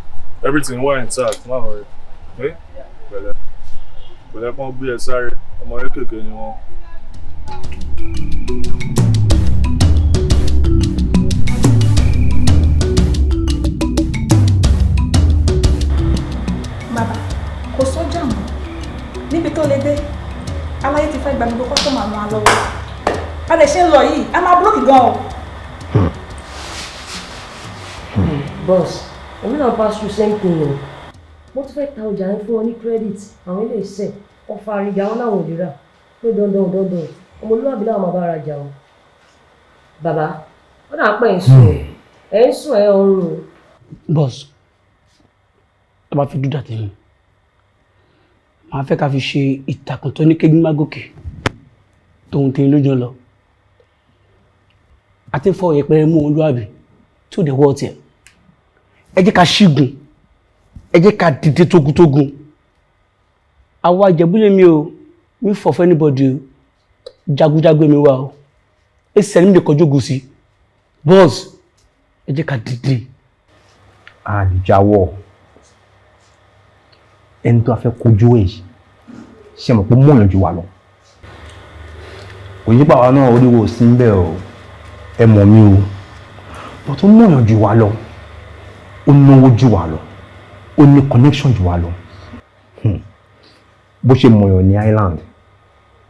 S9: Everything wà intact, don't worry. Okay? Bẹ̀lẹ̀ kan bí ẹ sáré, ọmọ kékeré ni wọ́n.
S15: Bàbá, kò sọ́jà mọ́. Níbi tó lè dé, aláyé ti fẹ́ gba gbogbo kọ́sọ́mù àwọn alọ́wọ́. A lè ṣe ń lọ yìí, a máa búlọ́ọ̀kì gan o.
S16: Boss, èmi náà pass through same thing o. Mo ti fẹ́ ta ọjà yẹn fún ọ ní credit, àwọn ilé iṣẹ́ ọ̀fà àríjà wọn náà ò lè rà. Pé dandan, ọmọlúwàbí náà máa bá ara jà o. Bàbá, ó dà pẹ́ ń sùn ẹ̀ ń sùn ẹ̀ ọrùn o.
S17: Boss, tó bá fi dúdà tẹ̀yìn, màá fẹ́ ká fi ṣe ìtàkùn tó ní kégbín má gòkè tóun tẹ̀yìn lójú lọ. A ti ń fọ ìyẹpẹrẹ mú olúwàbí tí ò dé wọ́ tiẹ̀. Ẹ jẹ́ ká ṣígun, ẹ jẹ́ ká dìde tógun. Àwa Ìjẹ̀bú lèmi o, mi fọ̀ fún anybody o, jagunjagun mi wà o. ẹsẹ̀ ní mi kọjú gùsì boss ẹ jẹ́ ká dìde.
S14: àlìjáwọ̀ ẹni tó a fẹ́ kojú ẹ̀ ṣe mọ̀ pé mọ̀yàn jù wá lọ. òyìnbá wa náà oríwo sí ń bẹ̀ ọ́ ẹ mọ̀ mí o bọ́ tó mọ̀yàn jù wá lọ ó náwó jù wá lọ ó ní connection jù wá lọ. bó ṣe mọ̀yàn ní Ireland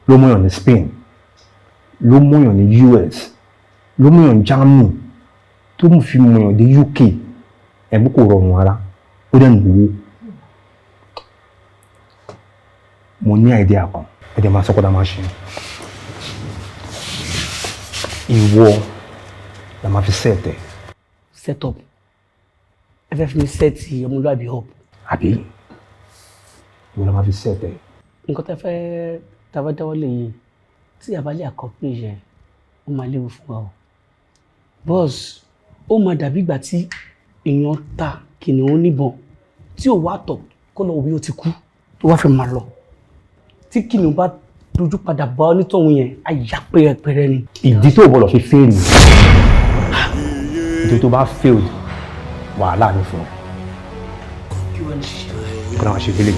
S14: ló mọ̀yàn ní Spain ló mọ̀yàn ní US ló mọ̀yàn ní Germany tó mú fi mọ̀yàn dé UK ẹ̀bùn kò rọrùn ara ó dẹ̀ nìwó. mo ní idea kan ẹ̀dẹ̀ máa sọ́kọ́dá máa ṣe ìwọ la máa fi set ẹ̀.
S17: set up ẹ fẹ́ fi mi set ọmọlúwàbí up.
S14: àbí ìwọ la máa fi set ẹ̀.
S17: nǹkan tẹ́ fẹ́ dáwọ́ lè yìn tí a bá lè accomplish ẹ̀ ó máa léwu fún wa o. boss ó máa dàbí ìgbà tí èèyàn ta kìnìún níbọn tí ò wá tọ̀ kó lọ bí ó ti kú tó wá fẹ́ máa lọ tí kìnìún bá dojú padà bá onítọ̀hún yẹn á yà pẹ́rẹpẹ́rẹ ni.
S14: ìdí tó bọ̀ lọ fi fail ni ìdí tó bá fail wàhálà ní fún ọ.
S17: kí wọ́n ní ṣe.
S14: kí wọ́n ṣe délé.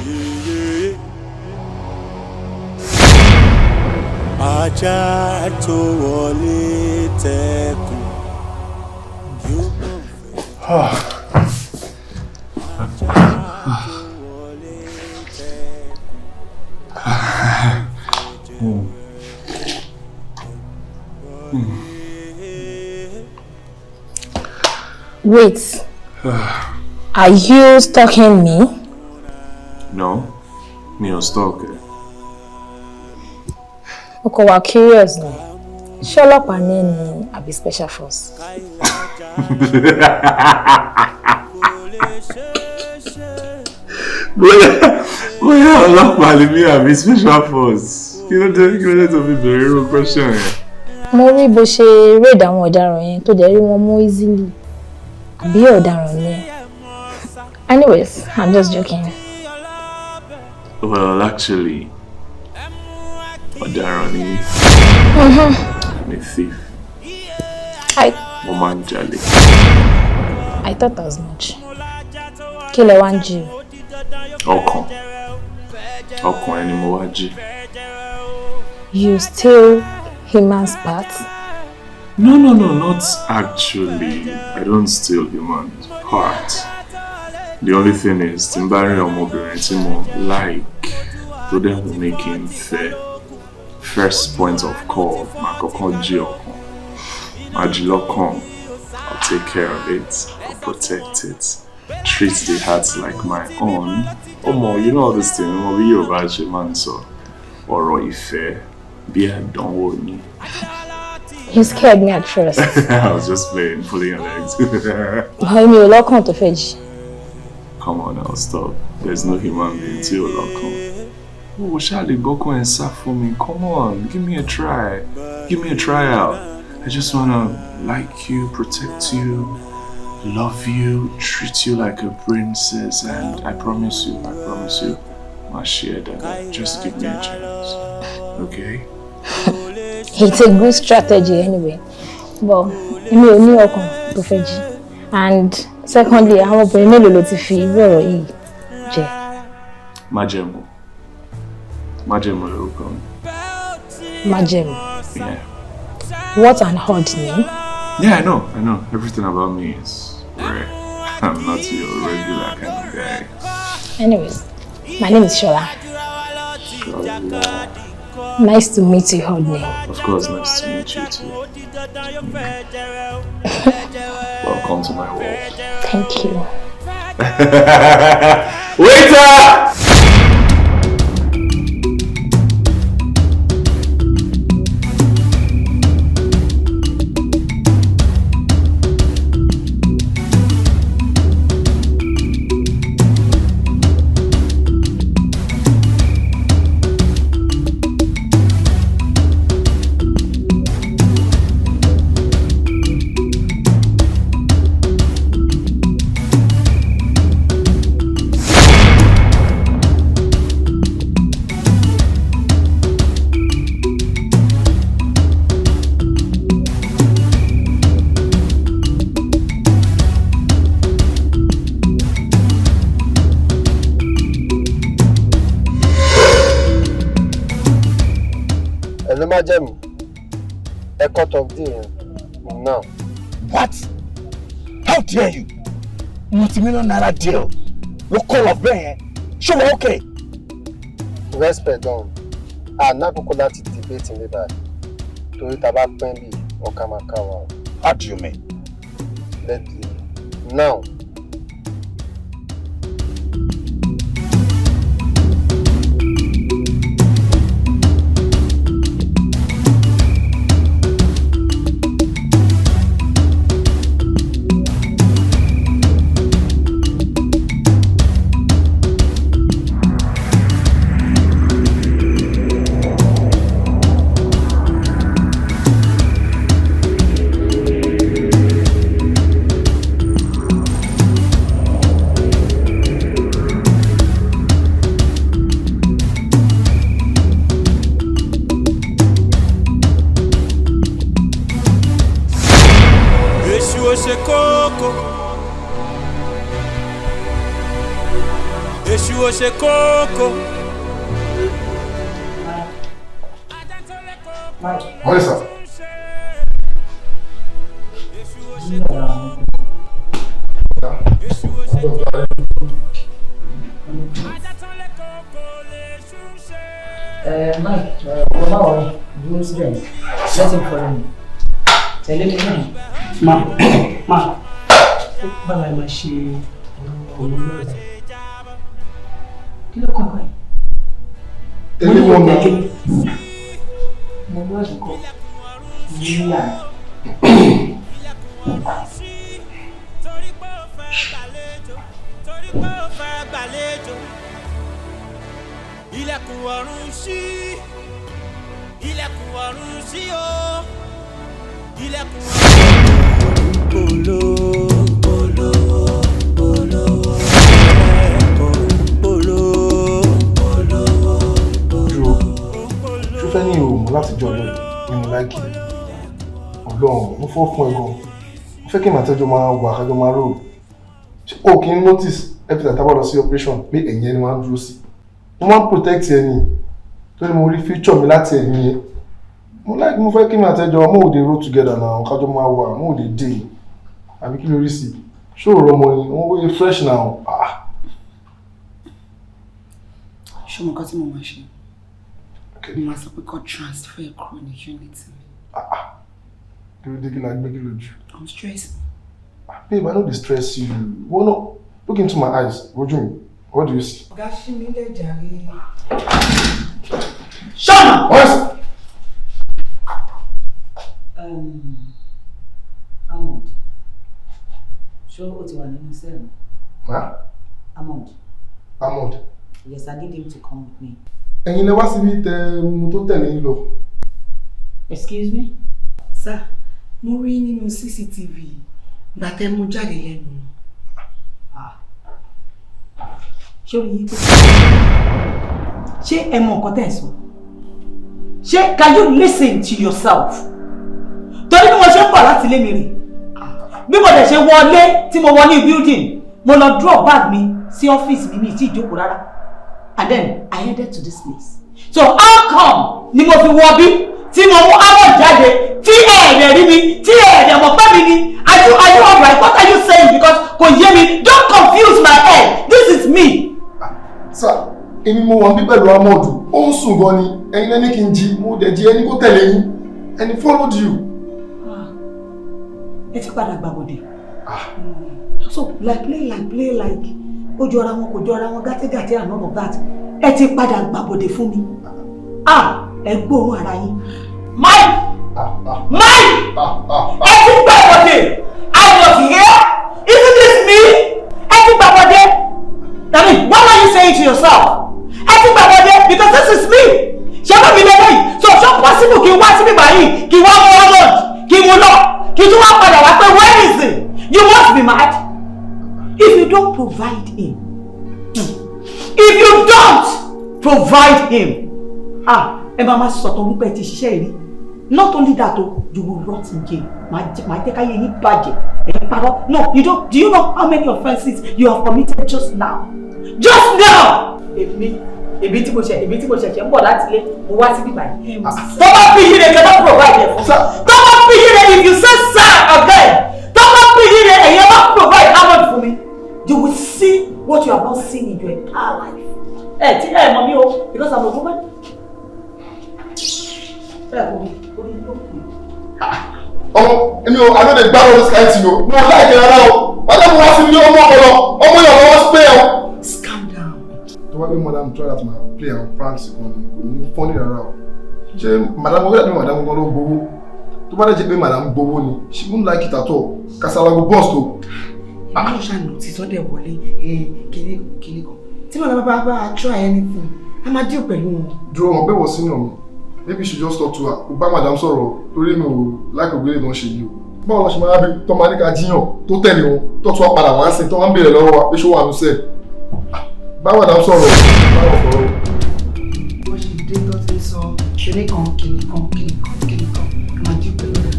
S1: ajá tó wọlé tẹkùn yóò mọ̀ fẹ́.
S15: Wait, are you stalking me?
S9: No, mi ò stalk ẹ.
S15: O kò wá curious ni. Ṣé ọlọ́pàá ní ni àbí special force?
S9: bóyá ọlọ́pàá lè mí àbí special force kí ló dé tó fi bèrè irú question yẹn.
S15: Mo rí bó ṣe raid àwọn ọ̀daràn yẹn tó dẹ̀ rí wọn mú easily. Àbí ọ̀daràn ni ẹ? Anyways, I'm just joking.
S9: Well, actually, ọ̀daràn ni I'm a thief. Mo máa ń jalè.
S15: I thought as much. Kí lẹ wá ń jí?
S9: Ọkàn ẹni mo wá jí.
S15: You steal human's parts?
S9: No, not actually. I don't steal human's parts. The only thing is, tí n bá rí ọmọbìnrin tí mo like, tó dẹ̀ wù mí kí n fẹ́. First point of call, màá kọ́kọ́ jí ọkàn. Màá jí lọ́kàn. I'll take care of it. I'll protect it. Treat the heart like my own. You know all this thing. Ọmọ bí Yoruba ṣe máa ń sọ ọ̀rọ̀ ìfẹ́ bí àdánwò ni.
S15: You scared me at first.
S9: I was just playing, pulling your legs.
S15: Mi ò lọ́kàn tó fẹ́ jí.
S9: Come on now, stop. There's no human being tí ò lọ́kàn. Oh, Charlie, Boko and Saf for me. Come on, give me a try. Give me a tryout. I just wanna like you, protect you, love you, treat you like a princess, and I promise you, my share that. Just give me a chance, okay?
S15: It's a good strategy anyway. But mi ò ní ọkàn tó fẹ́ jí. And secondly, àwọn obìnrin mélòó ló ti fi irú ọ̀rọ̀ yìí jẹ?
S9: Májẹ̀mú lórúkọ mi.
S15: Májẹ̀mú.
S9: Yeah.
S15: What an odd name.
S9: Yeah, I know. Everything about me is rare. I'm not your regular kind of guy.
S15: Anyways, my name is Shola.
S9: Shola.
S15: Nice to meet you, odd name.
S9: Of course, nice to meet you too. Welcome to my world.
S15: Thank you.
S9: Waiter!
S18: májẹ̀mú. Ẹ cut off deal now.
S8: What? How dare you? Multi-million naira deal. Ló call off bẹ́ẹ̀ yẹn. Ṣé wọ́n okay?
S18: Respect don. Àná kókó láti debate mi báyìí. Torí tá bá pẹ́ bí ọkà máa ká wa.
S8: How do you mean?
S18: Let's leave. Now.
S1: Ṣe kókó.
S2: Wọ́n sà.
S3: Mike, what about you? Let him follow me. Tell him now.
S17: Ma, báwo la máa ṣe ọmọ náà?
S3: Kí ló kọ̀ọ̀kan yìí?
S2: Tẹ́lẹ̀ wọn mọ̀.
S3: Mo lọ àdúgbò ní yàrá.
S1: Ilẹ̀kùn ọ̀run ṣí, ilẹ̀kùn ọ̀run ṣí o, ilẹ̀kùn ọ̀run polo polo polo polo polo polo.
S2: Ṣúfẹ́ ní ìhòòmù láti jọ lórí ni mo láìkì ẹ̀. Ọlọ́run mo fọ́ fún ẹ gan. Mo fẹ́ kí màtẹ́jọ́ máa wà kájọ́ máa rò. O kì í notice every time tá bá lọ sí operation pé ẹ̀yìn ẹni máa ń dúró sí. Mo máa ń protect ẹni torí mo rí future mi láti ẹ̀yìn yẹn. Mo fẹ́ kí màtẹ́jọ́ mo ò dé roll together now kájọ́ máa wà mo ò dé dé àbí kí ló rí sí. Ṣé òrò ọmọ ni wọ́n wéye fresh now?
S11: Ṣé mo kọ́ tí mo máa ṣe? Mo máa sọ pé kọ́ transfer kúrò ní unit mi.
S2: Kí ló dé kí la gbé kí lójú?
S11: I'm stressed.
S2: Babe, I know they stress you. Well, no. Look into my eyes. Roju, what do you see?
S11: Ọ̀gá ṣí mi lè jàre.
S2: Shama! What?
S3: Ahmed. Ṣé o ti wà nínú sẹ́ẹ̀lì?
S2: Ma? Ahmed.
S3: Yes, I need him to come with me.
S2: Ẹ̀yin lẹ wá síbi tẹ mo tó tẹ̀lé yín lọ.
S3: Excuse me?
S11: Sir, mo rí nínú CCTV gbà tẹ́ mú jáde lẹ́nu.
S3: Ṣé o yí pé? Ṣé ẹ mọ nǹkan tẹ́ ẹ sọ? Ṣé can you listen to yourself? Torí bí mo ṣe ń bọ̀ láti ilé mi rè. Bí mo dẹ̀ ṣe wọlé tí mo wọ ní building, mo lọ drop bag mi sí ọ́fíìsì mi tí ìjókòó rárá. And then I headed to this place. So how come ni mo fi wọ bí tí mo mú Ahmed jáde tí ẹ̀ẹ̀dẹ̀ rí mi tí ẹ̀ẹ̀dẹ̀ mọ̀ pé mi ni? Are you alright? What are you saying? Because kò yé mi. Don't confuse my head. This is me.
S2: Sir, èmi mo wọ̀n bí pẹ̀lú Amọ̀dù. Ó ń sùn gan ni. Ẹ̀yin lẹ́ni kí n jí. Mo dẹ̀ jí ẹni kó tẹ̀lé yín. And he followed you.
S3: Ẹ ti padà gbàbọ̀dẹ̀. So like play like. Ó jọra wọn kò jọra wọn gàtégàté and all of that. Ẹ ti padà gbàbọ̀dẹ̀ fún mi. Ẹ gbóòórùn ara yín. Mike! Ẹ ti gbàbọ̀dẹ̀! I was here? Isn't this me? Ẹ ti gbàbọ̀dẹ̀! I mean, what are you saying to yourself? Ẹ ti gbàbọ̀dẹ̀ because this is me. Ṣé wọ́n mi lẹ́lẹ́ yìí? So ṣó possible kí n wá síbí báyìí? Kí wọ́n mú Ahmed? Kí n mú lọ? Kí n tún wá padà wá pé where is it? You must be mad. If you don't provide him, ẹ máa sọ̀tọ̀ wípé ẹ ti ṣiṣẹ́ rí. Not only that, you will rot in jail. Màá jẹ́ káyé yín bàjẹ́. Ẹ parọ́. No, you don't. Do you know how many offences you have committed just now? Just now! Èmi Èmi tí mo ṣẹ̀ṣẹ̀ ń bọ̀ láti ilé mo wá sí bíbá yìí. Tó bá bí yín rẹ̀ kẹ́tọ́ provide ẹ̀ fún mi. Tó bá bí yín rẹ̀ if you say sir again. Tó bá bí yín rẹ̀ ẹ̀yẹ́ bá provide how much fún mi. You will see what you have not seen in your entire life. Ẹ mọ̀ mi o because I'm a woman.
S2: Èmi ò I no dey gbárò this kind thing o. Mo láìpẹ́ rárá o. Wọ́n tẹ́ mo wá sí ilé ọmọ ọ̀pọ̀lọ. Ọmọ yẹn lọ́wọ́ sí pé ẹ̀ o.
S3: Calm down.
S2: Tó bá bí madam try that ma play our pranks kan ni kò ní fọ́nì rárá o. Ṣé madam ọgbẹ́ àti madam kan ló gbowó? Tó bá dẹ̀ jẹ́ pé madam gbowó ni she won't like it at all. Kasalago boss o.
S11: Àwọn ọ̀ṣà nù tí sọ́dẹ̀ wọlé kíní kan. Tí màá bá try anything, a máa deal pẹ̀lú wọn.
S2: Dúró wọn bẹ́ẹ̀ wọ sínú ọ̀hún. Maybe you should just talk to her. Kò bá madam sọ̀rọ̀ torí mi ò láìpẹ́ ògbélé náà ṣe yìí o. Báwo la ṣe máa bí tọ́ máa ní ká jíyàn tó tẹ̀lé wọn tó tún wá padà wá sí tó wá ń béèrè lọ́wọ́ wa pé ṣó wà lóṣẹ̀. Bá madam sọ̀rọ̀ báwo sọ̀rọ̀.
S11: Bó ṣe dé tó ti sọ kíní kan máa deal pẹ̀lú rẹ̀.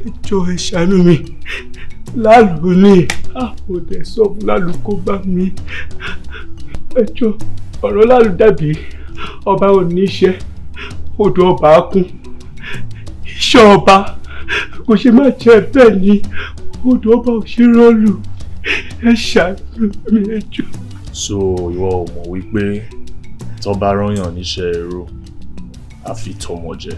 S19: Ẹjọ́ ẹ ṣàánú mi Lálù ní àpòdẹ sọ fún Lálù kó bá mi. Ẹjọ́ ọ̀rọ̀ Lálù dàbí ọba ò ní iṣẹ́ odò ọba á kún. Iṣẹ́ ọba kò ṣe má jẹ́ bẹ́ẹ̀ ni odò ọba ò ṣe rọ́ọ̀lù. Ẹ ṣàánú mi ẹjọ́.
S9: So ìwọ ò mọ̀ wípé tó bá rányàn níṣẹ́ ẹrú àfi tọmọ jẹ.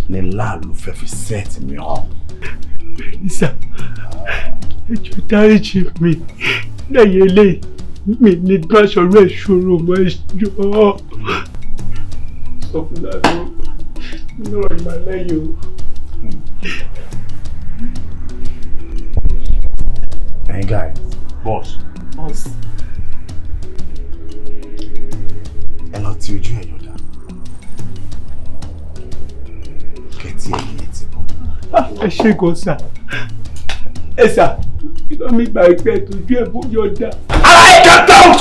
S8: Ní Lálù fẹ́ fi sẹ́ẹ̀tì mi hàn.
S19: Bẹ́ẹ̀ni ẹjọ́ dáríjì mi lẹ́yìn eléyìí mi ní gbàṣọrọ ìṣòro mọ́ ẹjọ́. Sọ fún Lálù lọ́rọ̀ ìmọ̀lẹ́yìn o.
S8: Hey guys, boss. Ẹ lọ ti ojú ẹ̀ yọ̀dá. Kẹ̀tí ẹ̀yìn ẹ̀ ti bọ̀.
S19: Ẹ ṣe gan sà. Ẹ sà, kí ló mi gbà pé tójú ẹ̀ bó yọ̀dá.
S8: Get out!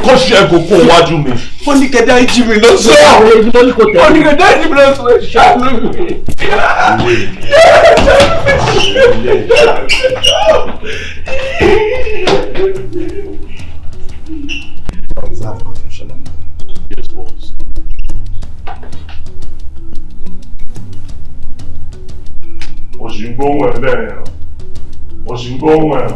S8: Kó ṣe ẹ̀kọ́ kó wájú mi.
S19: Wọ́n ní kẹ̀dá ìjì mi lọ sọ. Wọ́n ní kẹ̀dá ìjì mi lọ sọ. Ṣàánú mi.
S8: Observe confusion.
S9: Yes, boss. Òṣìgbóhùn ẹ̀ bẹ́ẹ̀ yẹn. Òṣìgbóhùn ẹ̀.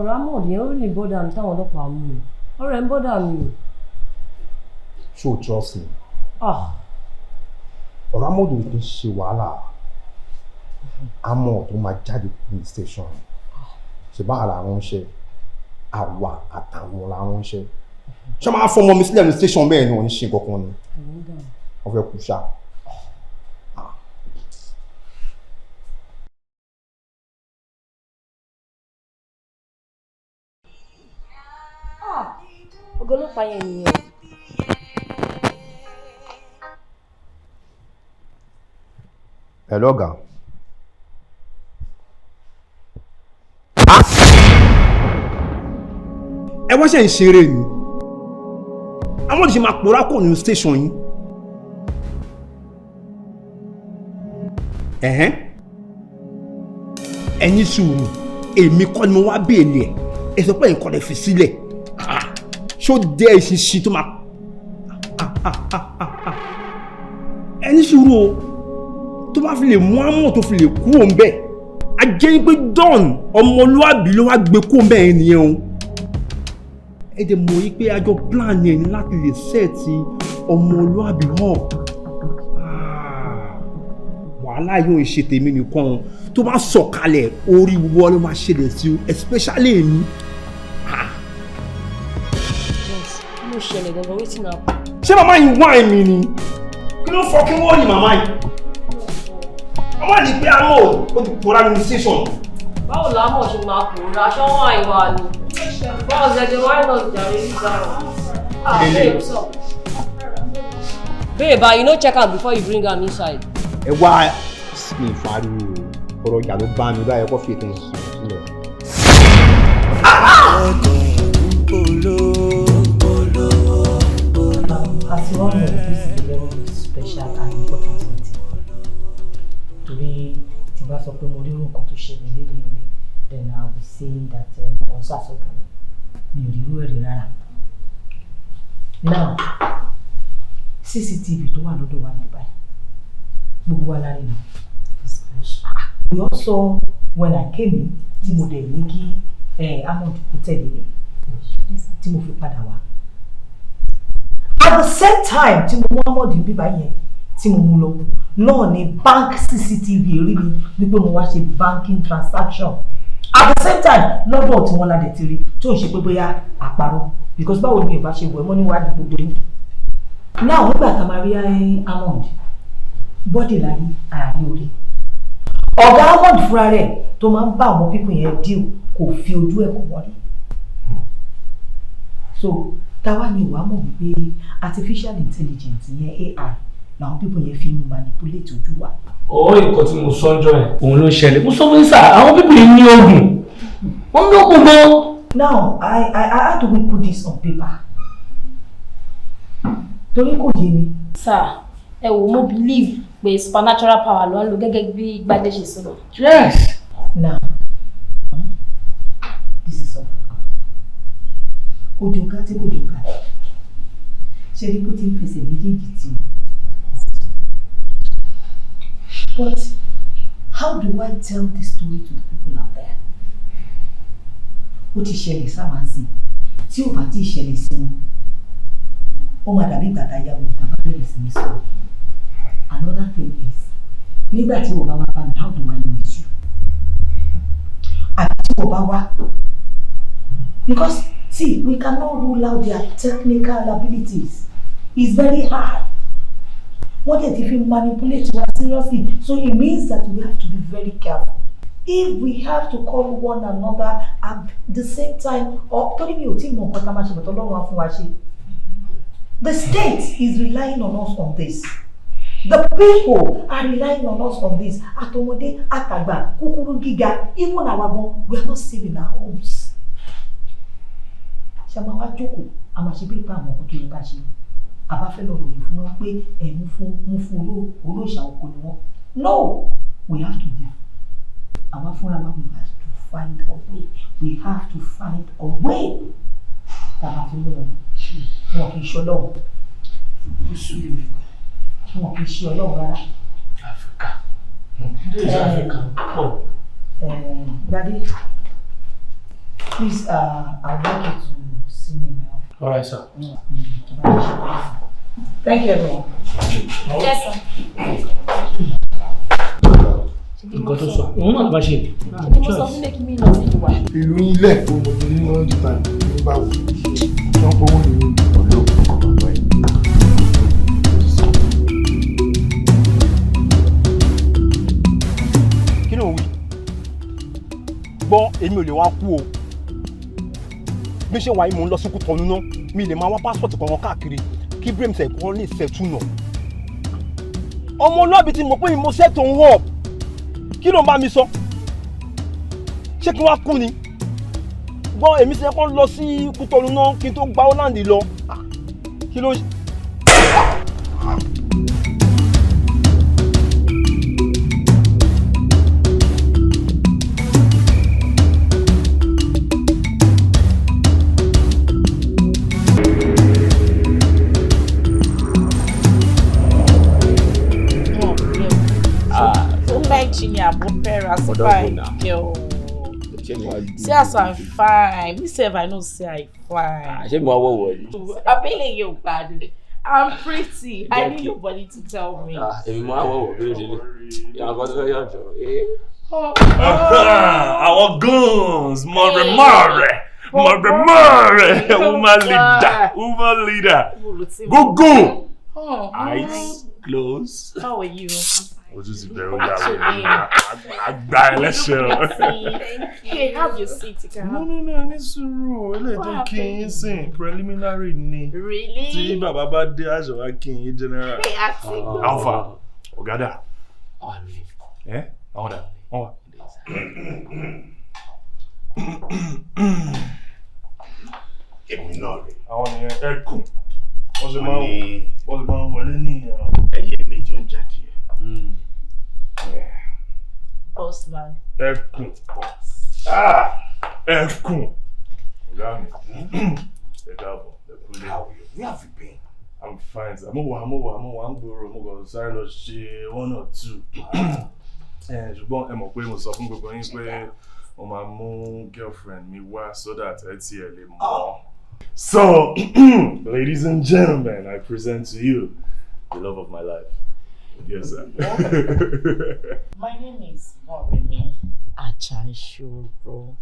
S16: ọ̀rọ̀ amọ̀dé yẹn ó lè bọ́dà ní táwọn ọlọ́pàá mú un ọ̀rọ̀ ẹ̀ ń bọ́dà mi o.
S14: ṣó o trust me. ọ̀rọ̀ amọ̀dé kì í ṣe wàhálà amọ̀ tó máa jáde police station ṣe bá ara wọn ṣe àwa àtàwọn làwọn ṣe ṣé máa fọmọ mi sílẹ̀ ní station bẹ́ẹ̀ ni wọ́n ń ṣe kankan ni wọ́n fẹ́ kú ṣá.
S16: ọgọ́ ló pa yẹn nìyẹn.
S14: ẹ lọ́gà. ẹ wọ́n ṣe ń ṣeré ni àwọn òṣìṣẹ́ máa pòórá kò ní station yín. ẹ̀yin sùúrù èmi kọ́ ni mo wá béèlì ẹ̀ sọ pé nǹkan rẹ̀ fi sílẹ̀ ṣó dé ìṣinṣin tó máa ẹni sùúrù o tó bá fi lè mú àmọ́ tó fi lè kú òun bẹ́ẹ̀ a jẹ́ pé Don ọmọlúwàbí ló wá gbé kú òun bẹ́ẹ̀ nìyẹn o ẹ dẹ̀ mọ̀ yí pé àjọ plan yẹn ni láti lè sẹ́ẹ̀tì ọmọlúwàbí hàn wàhálà yóò ń ṣe tèmi nìkan tó bá sọ̀kalẹ̀ orí wọ́ ló máa ṣẹlẹ̀ sí o especially èmi.
S16: ló ṣẹlẹ̀ gangan wetin happen.
S14: ṣé màmá yìí wá èmi ni kí ló fọ kí wọ́n ní màmá yìí màmá yìí pé àmọ́ ó ti pòórá nínú station.
S16: báwo làámọ̀ ṣe máa pòórá ṣọ́wọ́n àìwá ni báwo ṣẹ̀dẹ̀ why not jàre nígbà rẹ̀. babe you no check am before you bring am inside.
S14: ẹ wá mi ìfariwo ọ̀rọ̀ ìjà ló bá mi báyẹn kó fi ètò ìsìn sílẹ̀.
S3: As you all know, this is a very special and important meeting. Today, tí bá sọ pé mo rí nǹkan tó ṣẹlẹ̀ lẹ́yìn rẹ̀, then I will be saying that ọ̀sán àsọdùn mi ò rí irú ẹ̀rí rárá. Now, CCTV tó wà lọ́dọ̀ wa ní báyìí, gbogbo wa lárí nà. We also, when I came in, tí mo dẹ̀ ní kí Ahmed kò tẹ̀lé mi, tí mo fi padà wá. At the same time tí mo mú Ahmed ń bíbá yẹn tí mo mú lọ náà ni bank CCTV rí mi wípé mo wá ṣe banking transaction. At the same time lọ́dọ̀ tí wọ́n ládẹ̀ ti rí tí ò ń ṣe pé bóyá àparọ́ because báwo ni Yorùbá ṣe wọ̀ ẹ́ mọ́ níwájú gbogbo yín. Now nígbà tá a máa rí Ahmed bọ́dì láyé àárín orí. Ọ̀gá Ahmed fúnra rẹ̀ tó máa ń bá àwọn pípọ̀ yẹn deal kò fi ojú ẹ̀ kò wọ́n rí. So táwa ni ìwà mọ̀ wípé artificial intelligence yẹn AI làwọn pípọ̀ yẹn fi ń manipulate ojú wa.
S7: Nǹkan tí mo sọ ń jọ ẹ̀ òun ló ṣẹlẹ̀ mo sọ fún sà àwọn pípọ̀ yìí ní oògùn wọ́n ní oògùn gan.
S3: Now how do we put this on paper? Torí kò yé mi.
S15: Sir, ẹ wò mo believe pé supernatural power ló ń lò gẹ́gẹ́ bí Gbadé ṣe sọ.
S3: Yes. Now, this is all. Ojo gàtí kò jò gàtí. Ṣé rí bó ti ń fẹsẹ̀ méjèèjì tí o? But how do I tell this story to the people out there? Ó ti ṣẹlẹ̀ sáwọn sí tí ò bá ti ṣẹlẹ̀ sí wọn. Ó máa dàbí ìgbà tá a yáwó ìta bá bẹ̀rẹ̀ sí ní sọ. Another thing is, nígbà tí wọ́n bá wá bá mi, how do I know it's you? Àti tí wọ́n bá wá. Because see, we cannot rule out their technical abilities. It's very hard. What if you manipulate us seriously? So it means that we have to be very careful. If we have to call one another at the same time, or the state is relying on us on this. The people are relying on us on this. Atomode, Atagba, Kukuru Giga, even our own, we are not safe in our homes. Ṣàmàwá jókòó àmàṣebí ìpá àwọn ọkọ tó yẹ ká ṣe àbáfẹ́ lọ ròyìn fún wọn pé mú fún olóòṣà oko ni wọn. No, we have to do. Àwa fúnra wa we have to find a way. We have to find a way. Tàbá fi mú wọn kì í ṣe Ọlọ́run. Wọn kì í ṣe Ọlọ́run rárá.
S7: Áfíríkà. Áfíríkà pọ̀.
S3: Gbadé. Please, I would like you to see me in my office.
S7: All right, sir.
S3: Thank you, everyone.
S15: Yes, sir.
S7: Nǹkan tó sọ, òun náà bá ṣe.
S15: Mo sọ fún Lẹ́kí mi lọ sí ìwà.
S2: Ìlú ilẹ̀ fún ọmọdé nínú ọdún tàn ní báwo. Wọ́n gbowó nínú olóògùn ọ̀pọ̀ ẹ̀.
S8: Kí ló ń wí? Gbọ́ èmi ò lè wá kú o. Bí ṣe wà yìí mò ń lọ sí Kútọ́nù náà, mi lè máa wá pásítọ̀tì kankan káàkiri kí brain cell kan lè ṣẹ̀tù náà. Ọmọlúwàbí tí mo pé mo set on up. Kí ló ń bá mi sọ? Ṣé kí wọ́n kú ni? Gbọ́ èmi ṣe kọ́ lọ sí Kútọ́nù náà kí n tó gba Holland lọ. Kí ló ń ṣe?
S20: See as I'm fine. Me say I know say I fine.
S12: Ṣé mi wá wọ̀wọ̀ ni?
S20: I'm feeling you bad. I'm pretty. I need nobody to tell me.
S12: Èmi máa wọ̀wọ̀ bí ó ṣe lè. Ìyá kan tó fẹ́ yọ̀jọ̀.
S9: Our guns, Mare, woman leader. Go. Eyes closed.
S20: How are you?
S9: Ojú ti bẹ̀rù yàrá àgbà ẹlẹ́ṣẹ̀.
S20: Hey, have your seat.
S9: No, ní sùúrù. Eléyìí kí n sìn preliminary ni.
S20: Really?
S9: Tí bàbá bá dé àṣọ wa kí n general.
S20: Hey, I think.
S9: Alpha, Ọ̀gádà. Àwọn dà, wọ́n wà.
S21: Èmi náà rè.
S9: Àwọn nìyẹn ẹkùn. Wọ́n ṣe máa ń wọlé ní
S21: ẹyẹ méjì ń jáde.
S20: Postman.
S9: Ẹkùn. Ẹkùn. Ọ̀gá mi. Ẹ káàbọ̀.
S21: How are you? Where have you been?
S9: I'm fine, sir. Mo wà ń gbòòrò, mo kàn sáré lọ ṣe 1 or 2. Ṣùgbọ́n ẹ mọ̀ pé mo sọ fún gbogbo yín pé mo máa mú girlfriend mi wá so that ẹ tiẹ̀ lè mọ̀. So, ladies and gentlemen, I present to you the love of my life. Yes, sir.
S20: My name is Moremi Achaishoro.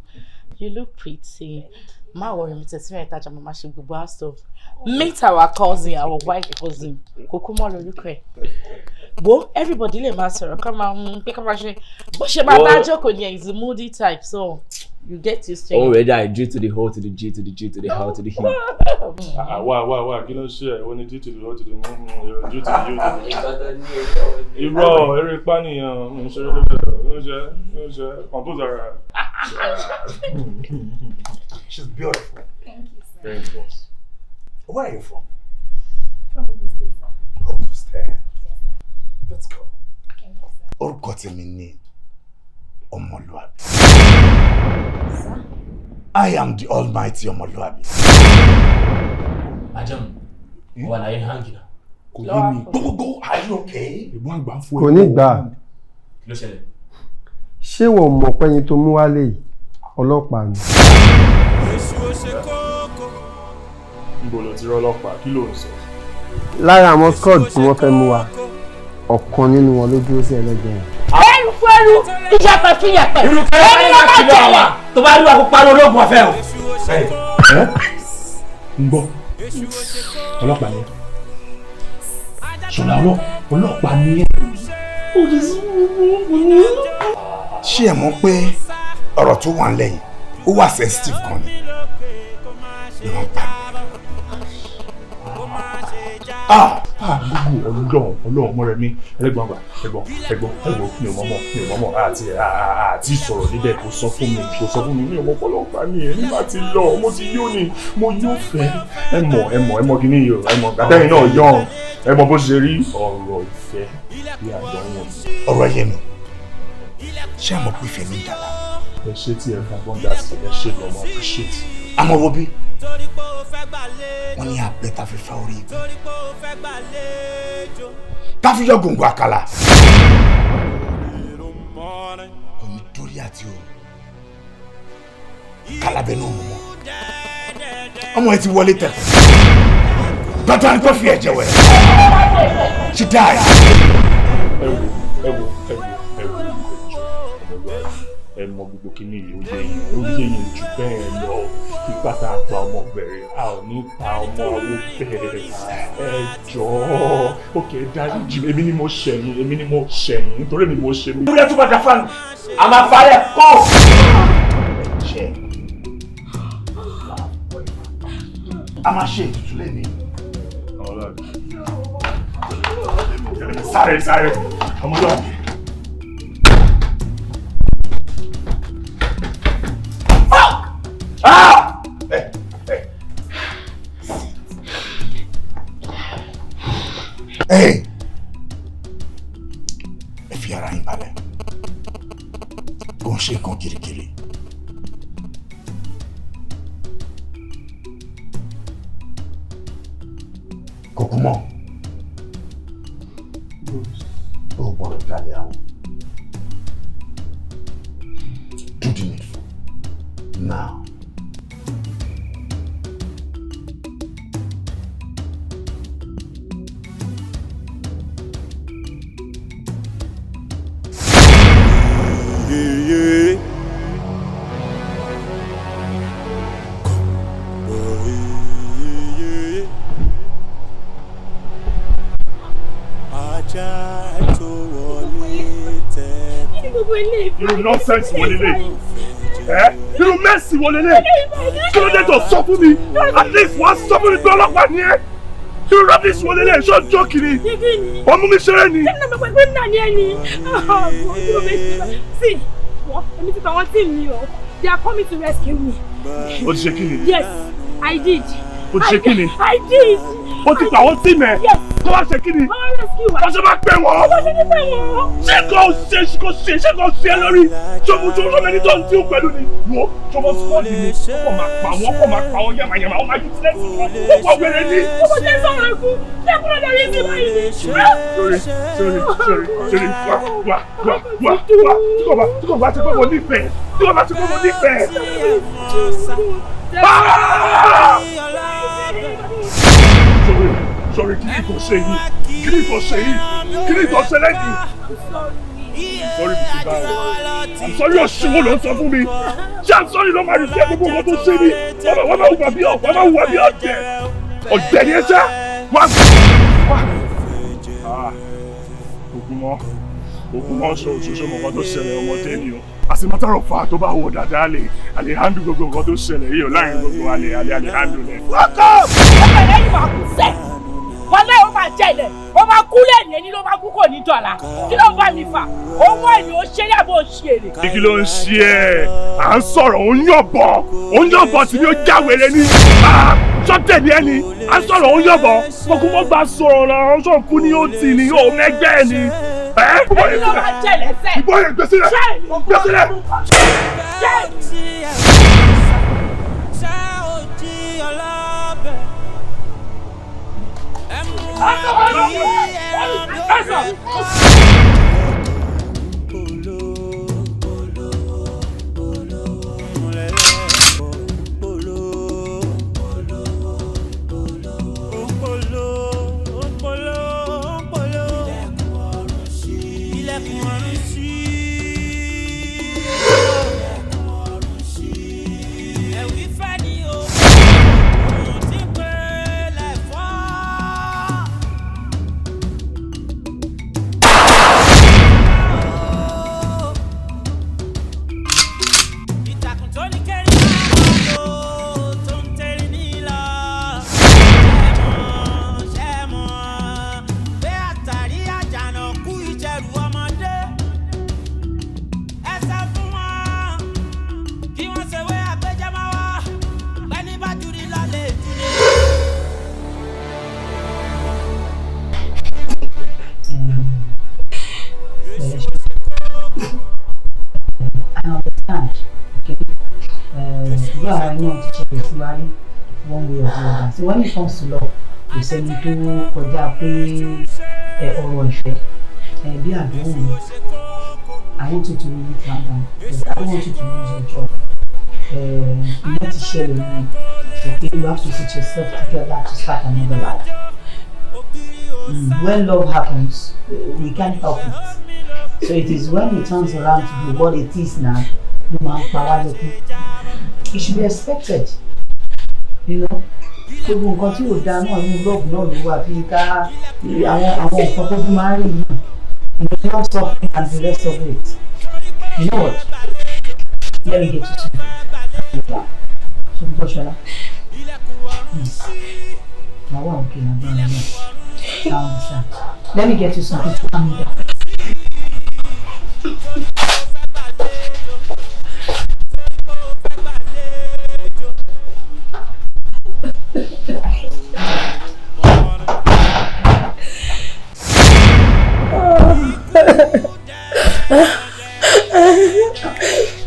S20: You look pretty. My worry, Mr. Smith, touch my machine, go stuff. Meet our cousin, our white cousin. Kokumo Lolukwe. Bo, everybody le master. Come on, pick up my shit. But she my bad joke on you is a moody type, so you get used to it.
S12: Already I G to the hole to the G to the G to the how to the he.
S9: Why? You know, shit. When you G to the hole to the G to the U. Bro, every funny, composer.
S21: She's beautiful.
S20: Thank you, sir.
S21: Thank you, boss. Where are you from?
S20: From Ogun State, sir.
S21: Ogun State.
S20: Yes, sir.
S21: Let's go.
S20: Thank you, sir.
S21: Orúkọ tèmi ni Ọmọlúwàbí.
S20: Sir?
S21: I am the almighty Ọmọlúwàbí.
S7: Ajam, wà láyé hangi náà.
S21: Kò yé mi. Go, are you okay?
S9: Ìbọn àgbà fún ẹ.
S18: Kò ní gbà.
S7: Kí ló ṣẹlẹ̀?
S18: Ṣé wọ́n mọ̀ pé ẹni tó mú wálé yìí ọlọ́pàá ni?
S9: Níbo ló ti rọ́lọ́pàá? Kí ló ń sọ?
S18: Lára àwọn squad tí wọ́n fẹ́ mú wa, ọ̀kan nínú wọn ló dúró sí ẹlẹ́gbẹ̀ẹ́ yẹn.
S20: Ẹrù fẹ́rù ìyàpẹ̀ fún ìyàpẹ̀.
S7: Irú kẹ́lẹ́ ní láti lọ àwà tó bá rí wa kó parí ológun ọ̀fẹ́ o.
S9: Ń gbọ́. Ọlọ́pàá ni ẹ́. Ṣọlá ọlọ́pàá ni ẹ́.
S21: Ṣé ẹ mọ̀ pé ọ̀rọ̀ tó wà lẹ́yìn ó wà sensitive kan ni? Ìwọ̀n pa.
S9: Gbogbo Ọlọ́run mọ́rẹ̀ mi ẹlẹ́gbọ̀n àgbà ẹ̀gbọ́n mi ò mọ̀ àti sọ̀rọ̀ níbẹ̀ kò sọ fún mi ní ọmọ ọlọ́pàá ni ẹ̀ nígbà tí lọ mo ti yó ni mo yóò fẹ́ ẹ mọ̀ kí ni yìí ẹ mọ̀ àtẹ́yìn náà yọ̀ ẹ mọ̀ bó ṣe rí ọ̀rọ̀ ìfẹ́ bí àdánwò.
S21: Ọ̀rọ̀ ẹ̀yẹ mi ṣé àmọ́ pé ìfẹ́ mi ń dàgbà.
S9: Ẹ ṣe tí ẹ fún abọ́ndà sí ẹ ṣe lọ́mọ appreciate.
S21: Àmọ́ wo bí wọ́n ní abẹ́ ta fi fa orí ibi ta fi yọ gbòǹgbò àkàlà òní torí àti o kálábẹ́ náà mọ̀ ọmọ ẹ ti wọlé tẹ̀ dọ́tà ni kò fi ẹ̀jẹ̀ wẹ̀ she died.
S9: ẹ mọ gbogbo kìíní yìí ó yé yín jù bẹ́ẹ̀ lọ ipa tá a pa ọmọbìnrin a ò ní pa ọmọ owó bẹ́ẹ̀ ẹ jọ̀ọ́ òkè dáríjì èmi ni mo ṣẹ̀yìn nítorí èmi mo ṣe mí.
S21: ìwúrẹ́ tó bá da fáànù a máa falẹ̀ kọ́. a máa ṣe ètùtù lẹ́nu.
S9: sáré ọmọlúwàbí.
S21: Ẹ fi ara yín balẹ̀ kò ń ṣe nǹkan kirikiri. Kò kú mọ́ ó gbọ́dọ̀ jalè àwọn. Do the needful now.
S9: Irú nọ́sẹ̀nsì wo lélẹ̀? Irú mẹ́sì wo lélẹ̀? Kí ló dé tó sọ fún mi? At least wọ́n sọ fún mi pé ọlọ́pàá ni ẹ́. Irú rubbish wo lélẹ̀? Ṣé ọjọ́ kiri? Ọmú mi ṣeré ni.
S6: Ṣé mo pẹ̀lú náà ni ẹni? Sí, wọ́n èmi ti tàwọn tí mi o. They are coming to rescue me.
S9: O ti ṣe kí ni?
S6: Yes, I did.
S9: O ti ṣe kí ni?
S6: I did.
S9: O ti pa àwọn tí mẹ́.
S6: Yes.
S9: Kó wá ṣe kí ni?
S6: Wọ́n rescue wa.
S9: Wọ́n ṣe máa pẹ́ wọ́n.
S6: Wọ́n ṣe ní pẹ́ wọ́n.
S9: Ṣé kò ṣe ẹ lórí? Ṣé ẹni tó ń dín pẹ̀lú ni? Wo ṣọmọ sọ́ọ̀dì ni kò máa pa wọ́n yàmàyàmà wọ́n máa ju sílẹ̀ sí wọn. Ó kọ̀ wẹ̀rẹ̀ ni.
S6: Ó kò jẹ́ sọ̀rọ̀ ẹ̀kú. Ṣé kúrò lórí sí báyìí ni?
S9: Sorry, wá. Tí kò bá ti pé mo nífẹ̀ẹ́. Sorry, kí ni kò ṣe yìí? Kí ni kò ṣe lẹ́yìn? Sorry, Mr. Bao. I'm sorry, òṣìwò ló ń sọ fún mi. Ṣé I'm sorry ló máa rí sí gbogbo nǹkan tó ṣe ní? Wọ́n máa hùwà bí ọ̀tẹ̀. Ọ̀dẹ̀ ni ẹ ṣá. Wá. Ogun mọ́ sọ òṣìṣẹ́ mọ̀ nǹkan tó ṣẹlẹ̀ ọmọdé ni o. As a matter of fact, tó bá wọ dáadáa lè handle gbogbo nǹkan tó ṣẹlẹ̀ yìí o láàrin gbogbo alẹ́ handle rẹ̀.
S6: Wọ́kọ̀! Ọ̀pẹ̀ lẹ́yìn máa kú sẹ́. Wọ́n lẹ́yìn ó máa jẹ̀lẹ̀. Ó máa kú lẹ́yìn ẹni ló máa kú kò ní dọ̀la. Kí ló ń bá mi fà? Owó ẹ̀yìn ó ṣe yàgò ṣèrè.
S9: Kí ló ń ṣe ẹ́? À ń sọ̀rọ̀ òun yọ̀bọ̀ tí ni ó jáwèrè ní. Sọ́tẹ̀ ni ẹni, à ń sọ̀rọ̀ òun yọ̀bọ̀. Kókó mọ́ bá sọ̀rọ̀ náà, ọ̀ṣọ́ kú ni ó ti ní òun ẹgbẹ́ ẹ̀ ni.
S6: Ẹni ló máa jẹ̀lẹ̀ sẹ́.
S9: Ìbọn yẹn gbèsè rẹ̀.
S3: One way or the other. So when it comes to law, kò sẹ́ni tó kọjá pé ọ̀rọ̀ ìfẹ́ bí àdéhùn mi. I want you to really calm down because I don't want you to lose your job. Let share with me. Okay, you have to put yourself together to start another life. When love happens, we can't help it. So it is when it turns around to be what it is now, it should be expected. You know, gbogbo nǹkan tí ò dáa náà ní love náà ló wà bí ká àwọn nǹkan tó fi máa ń rí yìí, love suffering and the rest of it. You know what? Let me get you something. So Boshola, now what? Okay, I'm going to understand. Let me get you something to calm you down.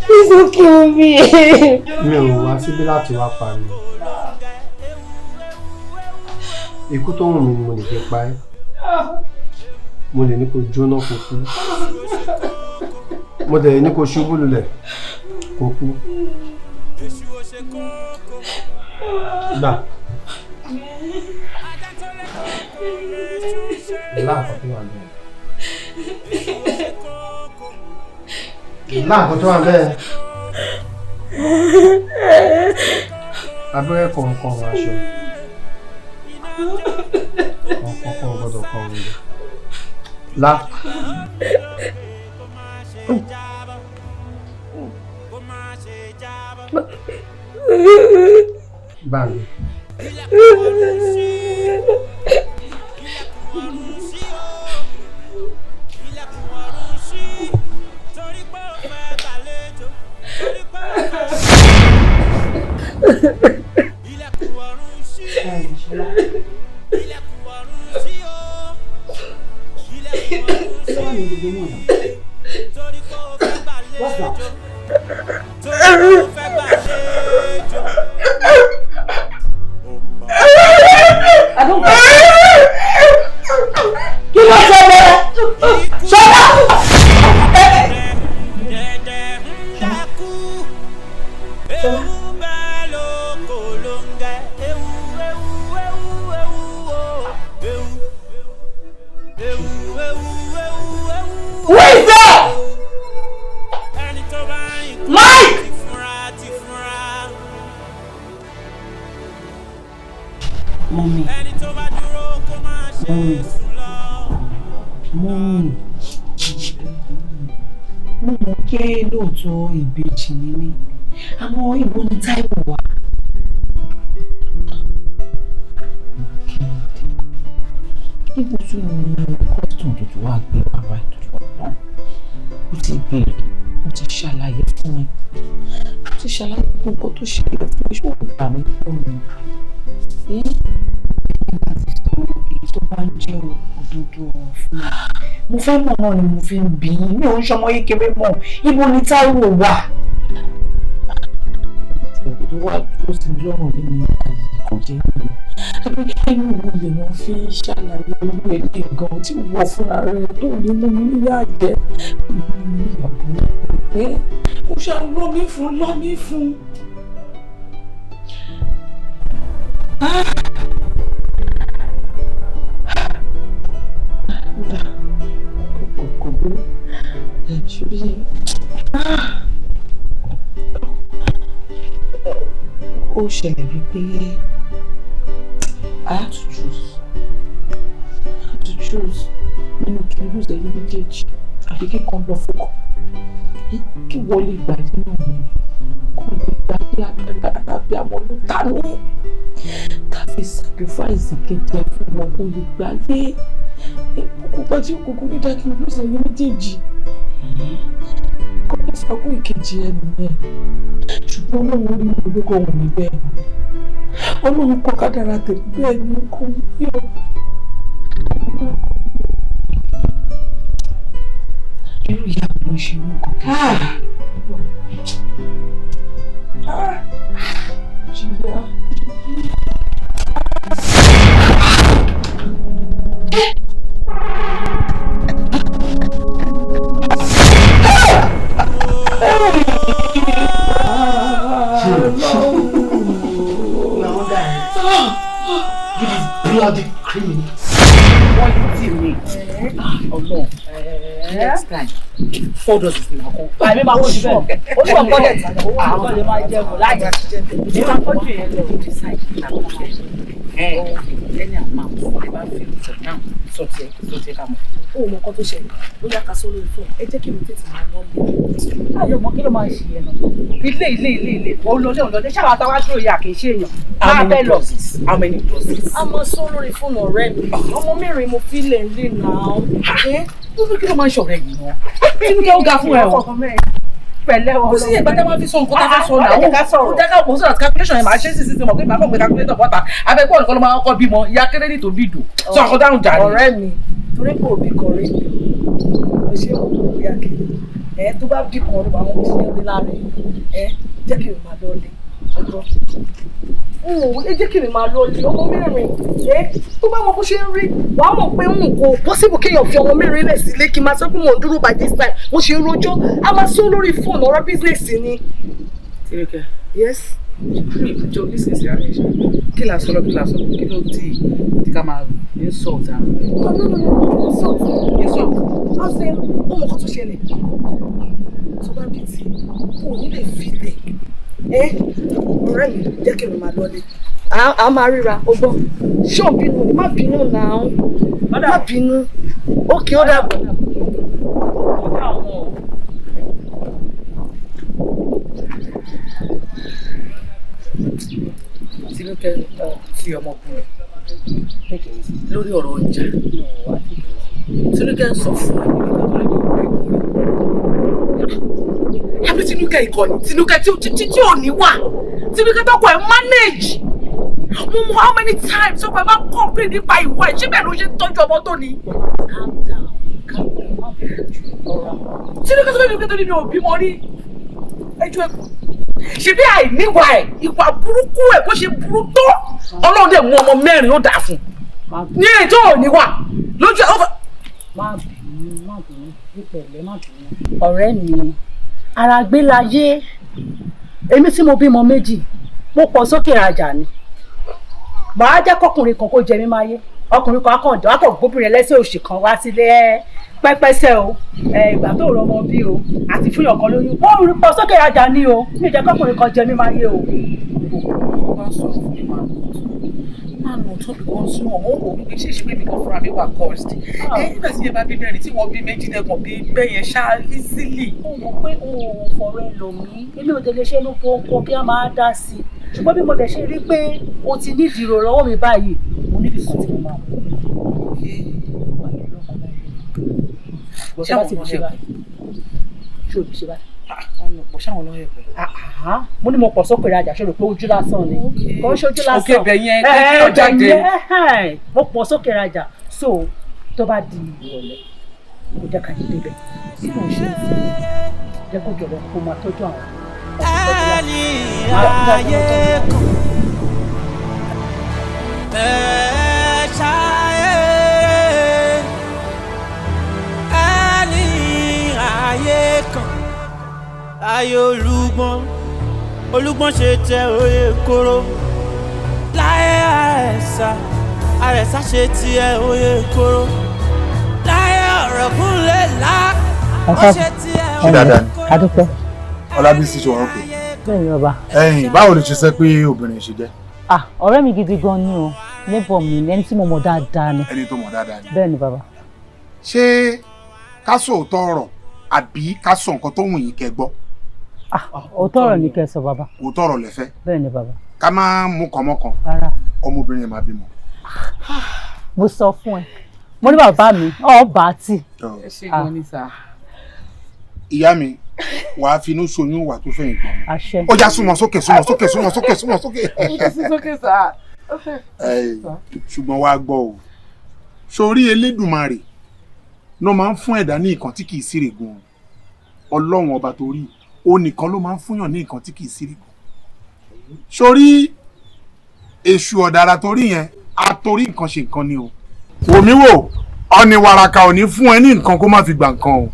S16: Please don't kill me.
S18: Mi ò wá síbí láti wá pa mi. Ikú tó wù mí ni mo lè fi pa ẹ́. Mo lè ní kó jóná kó kú. Mo dẹ̀ ní kó ṣubú lulẹ̀ kó kú. Gbà. Láàkọ̀ tó wà bẹ́ẹ̀. Láàkọ̀ tó wà bẹ́ẹ̀. Abẹ́rẹ́ kọ̀ọ̀kan aṣọ. Ọ̀kọ̀ọ̀kan gbọ́dọ̀ kọ orin rẹ̀. Lá. Báyìí.
S3: What's that? I don't know. Give us a minute. Shut up! Who is that? Mike! Mommy. Mommy. Mo mọ̀ pé lóòótọ́ ìbejì ni mí. Àmọ́ ibo ni Táíwò wà? Ibo tún ni custom tuntun wá gbé bàbá tuntun wá tán? Ó ti béèrè, ó ti ṣàlàyé fún mi. Ó ti ṣàlàyé gbogbo tó ṣẹlẹ̀ fún mi. Ṣé ó gbà mí pọ̀ mi? Èyí tó bá ń jẹ́ òdodo fún mi. Mo fẹ́ mọ̀ náà ni mo fi ń bí i. Mi ò ń ṣọmọ kékeré mọ́. Ibo ni Táíwò wà? Tó wá tó sì lọ́rùn nínú àyè kò jẹ́ mi. Abẹ́kẹ́ inú wo lèèyàn fi ń ṣàlàyé owó èlé gan tí wọ́n fúnra rẹ̀ tó ní mú mi níyà jẹ́. Mú mi níyà burúkú pé ó ṣàlọ́mí fún. Kò burú. Ṣùgbọ́n ó ṣẹlẹ̀ wípé I had to choose nínú kí n lose ẹ̀yìn méjèèjì àbí kíkan lọ fọkàn kí wọ́n lè gbà nínú mi kó lè gbà bí agbára bí àwọn ló ta ní tàbí sacrifice kẹjẹ fún wọn kó lè gbà yé kópa tí kòkó ní dákí n lose ẹ̀yìn méjèèjì kó lè fagún ìkejì ẹ nìyẹn ṣùgbọ́n Ọlọ́run rí mi pé kò wù mí bẹ́ẹ̀ Ọlọ́run kọ kádàrá tèmi bẹ́ẹ̀ ni kò wù mí o. Irú ìyá mi ló ṣe mú kọ̀ọ̀kan. Jìyà.
S7: bloody criminal.
S5: Wọ́n yóò tì mí. Ọlọ́run. Next time. 4 doses ni màá kó. Àmì máa kó jù bẹ́ẹ̀. Ó ní wọ́n kọ́lẹ̀ tí àwọn ọmọ lè máa jẹ́ kó láì jẹ́ jẹ́. Ní máa kọ́jú yẹn lọ. Any amount ẹ bá fi for now sọ tiẹ̀ ká mọ̀. Ó mọ nǹkan tó ṣẹlẹ̀ ó yá ká sọ lórí fún ẹ jẹ́ kí mi tètè máa lọ lé. Ayọ̀ mọ kí ló máa ń ṣe yẹn náà. Ilé olóde ṣáà àtàwọn aṣọ ìyá kì í ṣe èèyàn. Máa bẹ́ẹ̀ lọ. How many doses? A máa sọ lórí fóònù ọ̀rẹ́ mi. Ọmọ mẹ́rin mo fi lè lè náà. Kí ló máa ń ṣọ̀rẹ́ yìí náà? Kí ló kẹ́ ó ga fún ẹ o? Pẹ̀lẹ́ o. Kò sí ìgbà tí wọ́n fi sọ nǹkan tá a fẹ́ sọ náà. Ó jẹ́ ká mọ̀ sọ̀rọ̀ calculation yẹn máa ṣe é sí mọ̀ pé màá fọ̀ pé calculator bọ́ta. Abẹ́pọ̀ nìkan ló máa kọ́ bímọ. Ìyá kéré tó bí dùn. Sọ àkọ́ dáhùn jà ní. Ọ̀rẹ́ mi torí pé òbí kan rí mi o ṣe é wò ó yá kiri. Tó bá bí kan ló máa ń ṣe é láàrin. Jẹ́ kí n máa lọ lé ọjọ́. Jẹ́ kí n máa lọ lé ọmọ mẹ́rin. Tó bá mọ bó ṣe ń rí wàá mọ̀ pé kò possible kéèyàn fi ọmọ mẹ́rin lẹ̀ sílé kí n máa sọ pé mò ń dúró by this time mo ṣe ń rojọ́ a máa sọ lórí fóònù ọ̀rọ̀ bísíǹsì ni. Tinúkẹ́. Yes. Mi ìjọ nísinsìnyí ààrẹ ṣe kí la sọ̀rọ̀ kí ló tí ká máa insult àwọn. No insult. Á ṣe ó mọ̀ kó tó ṣẹlẹ̀ tó bá bí tí kò ní lè fi lẹ̀ ọ̀rẹ́ mi jẹ́ kí n máa lọlé a máa ríra o gbọ́ ṣé ò bínú ni má bínú náà má bínú ókè ó dàbọ̀. Tinúkẹ́ fi ọmọkùnrin lórí ọ̀rọ̀ ọjà Tinúkẹ́ ń sọ fún ẹ àbí Tinúkẹ́ ìkọ̀ni Tinúkẹ́ tí ò ní wà Tinúkẹ́ tọkọ ẹ manage mo mọ how many times ọkọ ẹ máa complain nípa ìwà ẹ ṣé bẹ́ẹ̀ ló ṣe ń tọ́jú ọmọ tó ní. Tinúkẹ́ tó bẹ́ẹ̀ tó ní mi ò bímọ rí ẹjọ́ ẹ ṣe bí àìníwà ẹ ìwà burúkú ẹ bó ṣe burú tó Ọlọ́run dẹ̀ mú ọmọ mẹ́rin ó dà fún ní ètò òníwà lójú ẹ. Má bínú ìpẹ̀lẹ́ má bínú. Ọ̀rẹ́ mi ara gbé láyé èmi tí mo bímọ méjì mo pọ̀ sókè rajà ni màá jẹ́ kọkùnrin kan kó jẹ mí máyé ọkùnrin kan akọ̀ǹdọ̀ akọ̀gbóbìnrin ẹlẹ́sẹ̀ òṣì kan wá sílé pẹ́pẹ́sẹ́ o ìgbà tó rọmọ bí o àti fún ìyọ̀kan lóyún ó rí pọ̀ sókè rajà ni o mi jẹ́ kọkùnrin kan jẹ mí máyé o. Máa nù tó bí wọ́n sún ọ̀hún òwò wípé ṣé ìṣẹ́ mi kan fúnra mi wà cursed. Nígbà tí yẹn bá bí mẹ́rin tí wọ́n bí méjì lẹ́gbọ̀n bí bẹ́yẹn ṣá easily. Ó mọ̀ pé òun fọ̀rọ̀ ẹ lò mí èmi ò tẹ̀lé ṣe ló kọ́ kí a máa dá sí i ṣùgbọ́n bí mo dẹ̀ ṣe rí pé o ti ní ìdìrò lọ́wọ́ mi báyìí mo níbi kan tí mo máa mọ̀. Ṣé àwọn ti ṣe báyìí? Ṣé o ti ṣe báyìí? Mo ṣáwọn náà yẹ pé. Mo ní mo pọ̀ sókè rajà ṣe rò pé ojú lásán ni kò ń ṣojú lásán. Òkè bẹ̀ yẹn kí ló jáde. Mo pọ̀ sókè rajà so tó bá di ìrọ̀lẹ́ kò jẹ́ ká yí débẹ̀ tí mò ń ṣe é sí jẹ́ kó jọ̀rọ̀ kó máa tọ́jú àwọn
S1: ẹni ayé kan ṣayé ẹni ayé kan ayé olúgbọ́n ṣe tẹ oyè kóró láyé àrẹ̀sà ṣe tiẹ̀ oyè kóró láyé ọ̀rọ̀ kúnlẹ̀ lá ó ṣe tiẹ̀ oyè kóró.
S2: Adúpẹ́. Ọlábísí ṣe wọ́n pè.
S15: Bẹ́ẹ̀ni bàbá.
S2: Báwo ló ṣe sẹ́ pé obìnrin ṣe jẹ́?
S15: Ọ̀rẹ́ mi gidi gan ni o neighbor mi ni ẹni tí mo mọ̀ dáadáa ni.
S2: Ẹni tó mọ̀ dáadáa ni.
S15: Bẹ́ẹ̀ni bàbá.
S2: Ṣé ká sọ òótọ́ ọ̀rọ̀ àbí ká sọ nǹkan tó wù yín kẹ́ gbọ́?
S15: Òótọ́ ọ̀rọ̀ ni kẹ́ sọ bàbá.
S2: Òótọ́ ọ̀rọ̀ lẹ́fẹ́.
S15: Bẹ́ẹ̀ni bàbá.
S2: Ká má mú kànmọ́kàn.
S15: Rárá.
S2: Ọmọbìnrin yẹn máa bímọ.
S15: Mo sọ fún ẹ mo ní bàbá mi ọba àti.
S5: Ẹ ṣe gan ni sà.
S2: Ìyá mi wà á finú ṣoyún wà tó fẹ̀yìn gbọ́n.
S15: Àṣẹ.
S2: Ó já súnmọ́ sókè.
S5: Sókè sà.
S2: Ṣùgbọ́n wàá gbọ́ o sórí Elédùmarè ló máa ń fún ẹ̀dá ní nǹkan tí kì í sí règùn Ọlọ́run ọba torí ó nìkan ló máa ń fúnyàn ní nǹkan tí kì í sí règùn sórí èṣù ọ̀dàrà torí yẹn àtorí nǹkan ṣe nǹkan ni o wòmí wò ọ̀nì wàràkà ò ní fún ẹ ní nǹkan kó má fi gbà nǹkan o.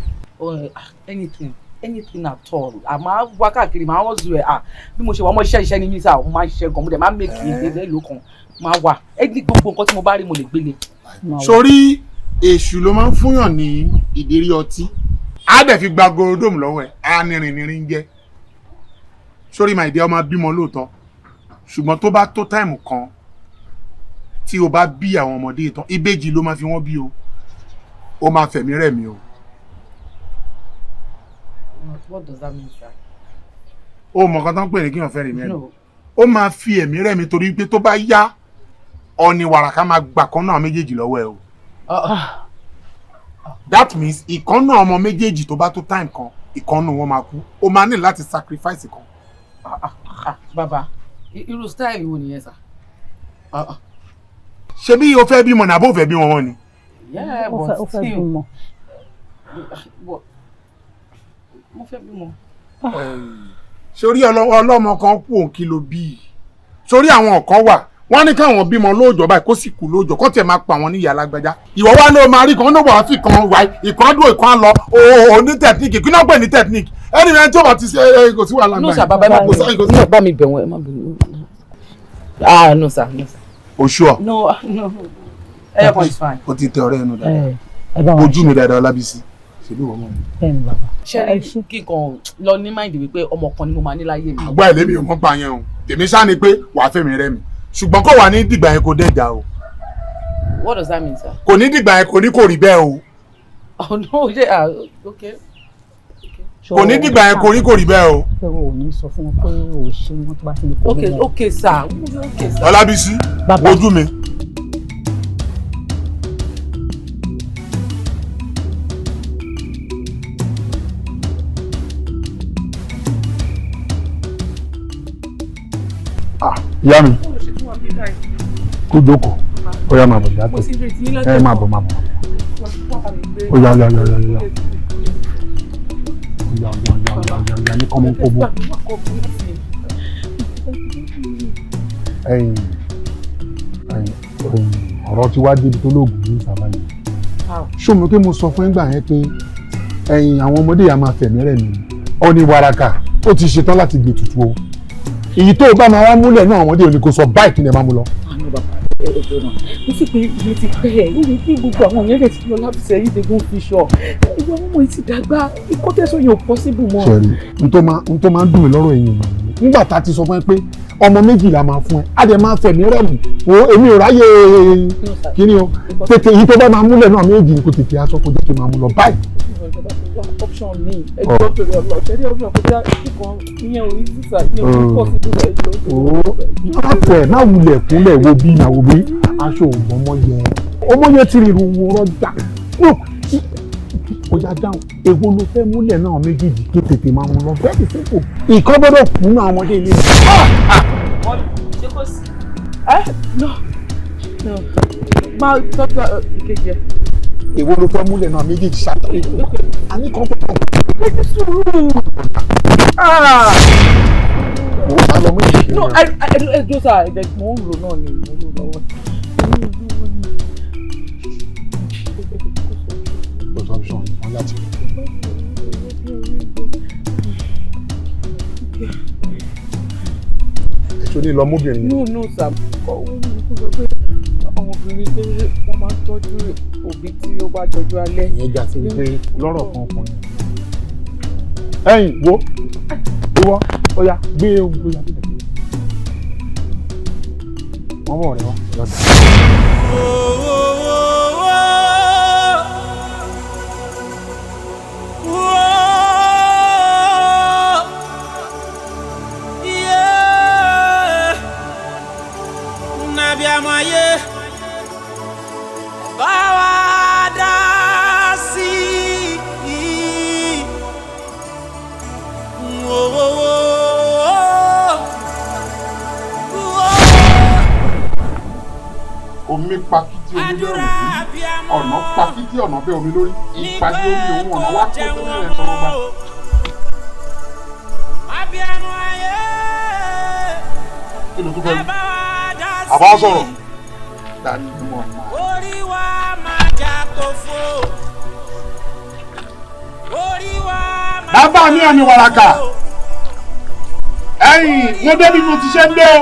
S5: Anything at all àmọ́ wá káàkiri màá wọ́n zu ẹ̀ bí mo ṣe wà ọmọ iṣẹ́ ní mísà mo máa ń ṣiṣẹ́ gan mo dẹ̀ máa ń mèkì ìdílé ìlú kan máa wà ẹ ní gbogbo nǹkan tí mo bá rí mo lè gbélé.
S2: sórí èṣù ló máa ń fúnyàn ní ìdérí ọtí á dẹ̀ fi gba gorodóòmù lọ́wọ́ ẹ̀ á nírin ń jẹ́ sórí màá ìdí ọmọ bímọ lóòótọ́ ṣùgbọ́n tó bá tó táìmù kan tí o bá bí àwọn ọmọdé tán ìbejì ló máa fi wọ́n bí o ó máa fẹ̀mí rẹ̀ mí o.
S5: What does that mean, sir?
S2: ó mọ̀ kan tán pè ní kí wọ́n fẹ́ rìn mẹ́rin ó máa fi ẹ̀mí rẹ̀ mí torí pé tó bá yá ọ̀nì wàràkà máa gbà kan náà méjèèjì lọ́wọ́ ẹ o. That means ìkan náà ọmọ méjèèjì tó bá tó time kan ìkan náà wọ́n máa kú ó máa ní láti sacrifice kan.
S5: Bàbá irú style wo nìyẹn sà?
S2: ṣé bí o fẹ́ bímọ ní àbó fẹ́ bímọ wọn ni.
S5: Ó fẹ́ bímọ. Mo fẹ́ bímọ.
S2: Sórí ọlọ́mọ kan kú òun kí ló bí sórí àwọn kan wà wọ́n ní káwọn bímọ lóòjọ́ báyìí kó sì kú lóòjọ́ kó tiẹ̀ máa pa àwọn níyà alágbájá ìwọ wá ló máa rí kan ló wà á fi kan wá ìkan dúró ìkan lọ o ní technique kí náà pè ní technique ẹni rẹ tí ó bá ti ṣe kò sí wàhálà gbà.
S5: No sir, bàbá ẹ má bínú bá mi bẹ̀ wọ́n ẹ má bínú. No sir, no sir.
S2: O sure?
S5: No. Everyone is fine.
S2: O ti tẹ ọ̀rẹ́ ẹnu dáadáa ojú mi dáadáa Ọlábísí ṣèlú wọn mọ.
S5: Bẹ́ẹ̀ni bàbá. Ṣé kí n kàn lọ ní máìndì wípé ọmọ kan ni mo máa ní láyé mi.
S2: àgbà ìlémi ò mọ́ pa yẹn o tèmi ṣáà ni pé wàá fẹ́mi rẹ mi ṣùgbọ́n kò wà ní dìgbà yẹn kò dẹ́jà o.
S5: What does that mean, sir?
S2: Kò ní dìgbà yẹn kò ní kò rí bẹ́ẹ̀ o.
S5: Oh no, yeah, okay.
S2: Kò ní dìgbà yẹn kò ní kò rí bẹ́ẹ̀ o.
S3: pé o ò ní sọ fún wọn pé o ò ṣe wọn tó bá ti lè kó
S5: bẹ́ẹ̀. Okay sir.
S2: Ọlábísí ojú mi. Ìyá mi kú jókòó ó yá máa bọ̀ já pé ẹ máa bọ̀ ó yá ní kọ́mọ́ kó bó. ọ̀rọ̀ tí wàá débi tó lóògùn ní ìsàlá yìí ṣòmù kí mo sọ fún ẹgbà yẹn pé àwọn ọmọdé yà máa fẹ̀mí rẹ̀ nìyí ọ ní wàràkà ó ti ṣetán láti gbé tutù o èyí tó o bá máa wá múlẹ̀ náà ọmọdé ò ní kó sọ báyìí kí ni ẹ máa mú lọ.
S5: mo sì pé iye ti pẹ́ ẹ̀ níbi kí gbogbo àwọn yẹn lè ti lọ lábìsẹ̀ yìí dégún fi ṣọ ìwọ ọmọ yìí ti dàgbà ikọ́ tẹ̀sán yẹn ò possible mọ́.
S2: sẹ́rí n tó máa ń dùn mí lọ́rọ̀ èèyàn nígbà tá a ti sọ fún ẹ pé ọmọ méjìlá máa fún ẹ á dẹ̀ máa fẹ̀mí rẹ̀ mú o èmi ò ráyè kíní o tètè èyí tó bá máa múlẹ̀ náà méjì ni kò tètè aṣọ kó jẹ́ kí n máa mú lọ báyìí.
S5: option ní ẹjọ́ torí ọlọ́ ṣẹ́ni option kó já kíkan ìyẹn ò ní sísà ìyẹn ò ní possible ẹjọ́.
S2: má fẹ́ má wulẹ̀ kúnlẹ̀ wo bí ìnáwó bí aṣọ òògùn ọmọ yẹn ti rí irun rọjà ọjà dáhùn èwo ló fẹ́ múlẹ̀ náà méjèèjì kí tètè máa mú lọ bẹ́ẹ̀ sì kò ìkọ́ gbọ́dọ̀ kún náà ọmọdé ilé rẹ̀.
S5: ṣé kò sí. No máa tọ́jú ìkejì ẹ̀.
S2: èwo ló fẹ́ múlẹ̀ náà méjèèjì ṣáà àní kan pọ̀.
S5: ẹ sùúrù. No, I do sir. Mo ń rò náà ni mo ń rò lọ́wọ́.
S2: Option wọn láti. Ètò ní lọ́mọbìnrin.
S5: No sir. Àwọn obìnrin tó wọ́n máa ń tọ́jú òbí tí ó bá jọjú alẹ́.
S2: Ìyẹn jà sí pé lọ́rọ̀ kan ọkùnrin. Ẹ̀yin wo ìwọ ó yá gbé ohun tó yá sílẹ̀. Wọ́n bọ̀ rẹ̀ wá lọ́dọ̀. Omi pakítí omi lórí ọ̀nà pakítí ọ̀nà bẹ́ omi lórí ìpàdé omi òun ọ̀nà wá kó tó mẹ́rin sọ̀rọ̀ gbà. Kí ló tún fẹ́ wí? Àbá sọ̀rọ̀. Dàní mọ̀ ọ́n.
S1: Orí wa máa jà kófó. Orí wa máa.
S2: Bàbá mi ò ní wàràkà. Ẹ̀yin mo débi mo ti ṣe ń dé o.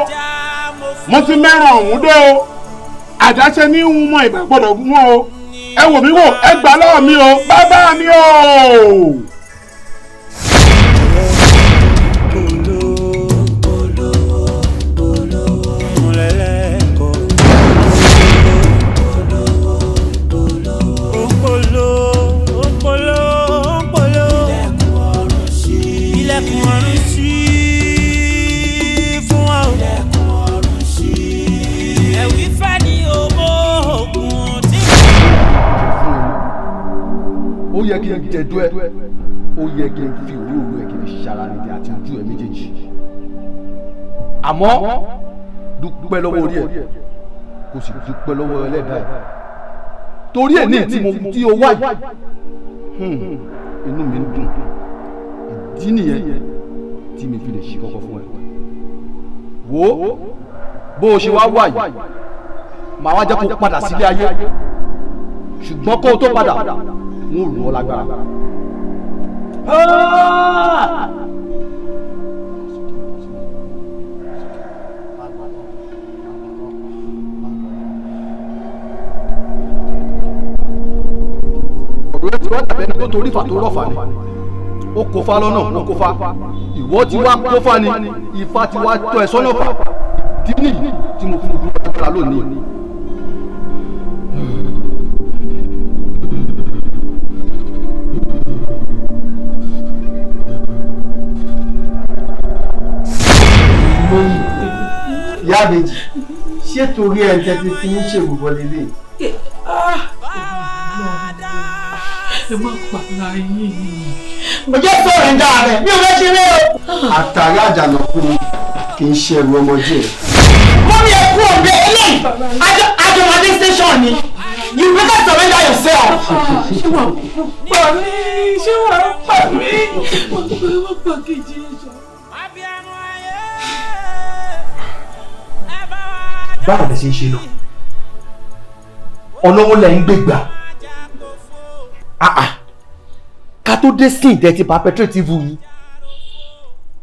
S8: mo ti mẹ́ràn ọ̀hún dé o àdáṣe ní ń mọ ìbá gbọ́dọ̀ gún wọn o ẹ wò mí wò ẹ gbà lọ́wọ́ mi o bàbá mi o.
S13: ó yẹ kí n jẹ̀dú ẹ ó yẹ kí n fi òróró ẹ kí n fi ṣara nìdí àti ojú ẹ méjèèjì àmọ́ dúpẹ́ lọ́wọ́ orí ẹ kò sì dúpẹ́ lọ́wọ́ ẹlẹ́dàá ẹ torí ẹ ní tí o wá inú mi ń dùn ìdí nìyẹn tí mi fi lè ṣí kọ́kọ́ fún ẹ wò ó bó o ṣe wá wá yìí màá wá jẹ́ kó padà sílé ayé ṣùgbọ́n kó o tó padà n ó lù ọ́ lágbára. ọ̀rọ̀ ẹ ti wá dàbẹ́ ní kó torí fà tó rọ̀fà ni ó kó fa lọ́nà ó kó fa ìwọ ti wá kó fa ni Ifá ti wá tọ́ ẹ sọ́nà fà dín ní tí mo fi dúró lágbára lónìí.
S18: ìyá àbèjì ṣé torí ẹ̀ tẹ́ ti fi ń ṣègbùbọ̀ lélẹ̀.
S19: ẹ má pààlà yìí.
S18: mo jẹ́ sọ̀rọ̀ ẹ̀dá rẹ̀ mi ò fẹ́ ṣeré o. àtàrí àjànàkú ni kì í ṣe ẹrù ọmọdé ẹ̀.
S4: mọ́mí ẹ kú ọ̀bẹ eléyìí àjọmọdé station ni you better surrender yourself.
S19: ṣé wàá pa mí ṣé wàá pa mí wọ́n pa kejì ẹ̀ṣọ́.
S21: báwo lẹ ṣe ń ṣe lọ ọ̀nà wo lẹ ń gbé gbà ká tó dé sí ìdẹ́tí perpetrate evil yìí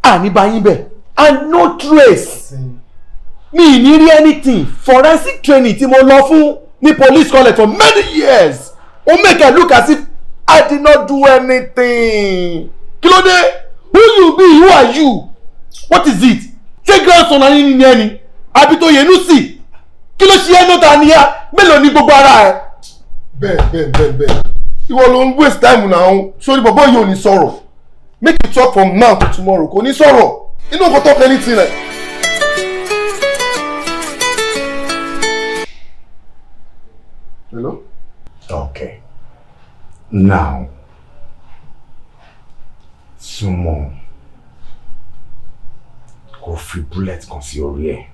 S21: àní bá yín bẹ̀ and no trace mi ì ní rí anything forensic training tí mo lọ fún ní police college for many years ó make it look as if I did not do anything kí ló dé who you be who are you what is it ṣé grandson ayé ni ẹni àbí tó yẹnu sí kí ló ṣe ẹ́ nọ́ta níyà mélòó ní gbogbo ara ẹ̀.
S2: bẹ́ẹ̀ ìwọ ló ń waste time náà sórí bọ̀bọ̀ yìí ò ní sọ̀rọ̀ make you talk from now to tomorrow kò ní sọ̀rọ̀ inú kò talk anything rẹ̀. hello.
S21: okay now súnmọ́ kò fi bullet kan sí orí ẹ̀.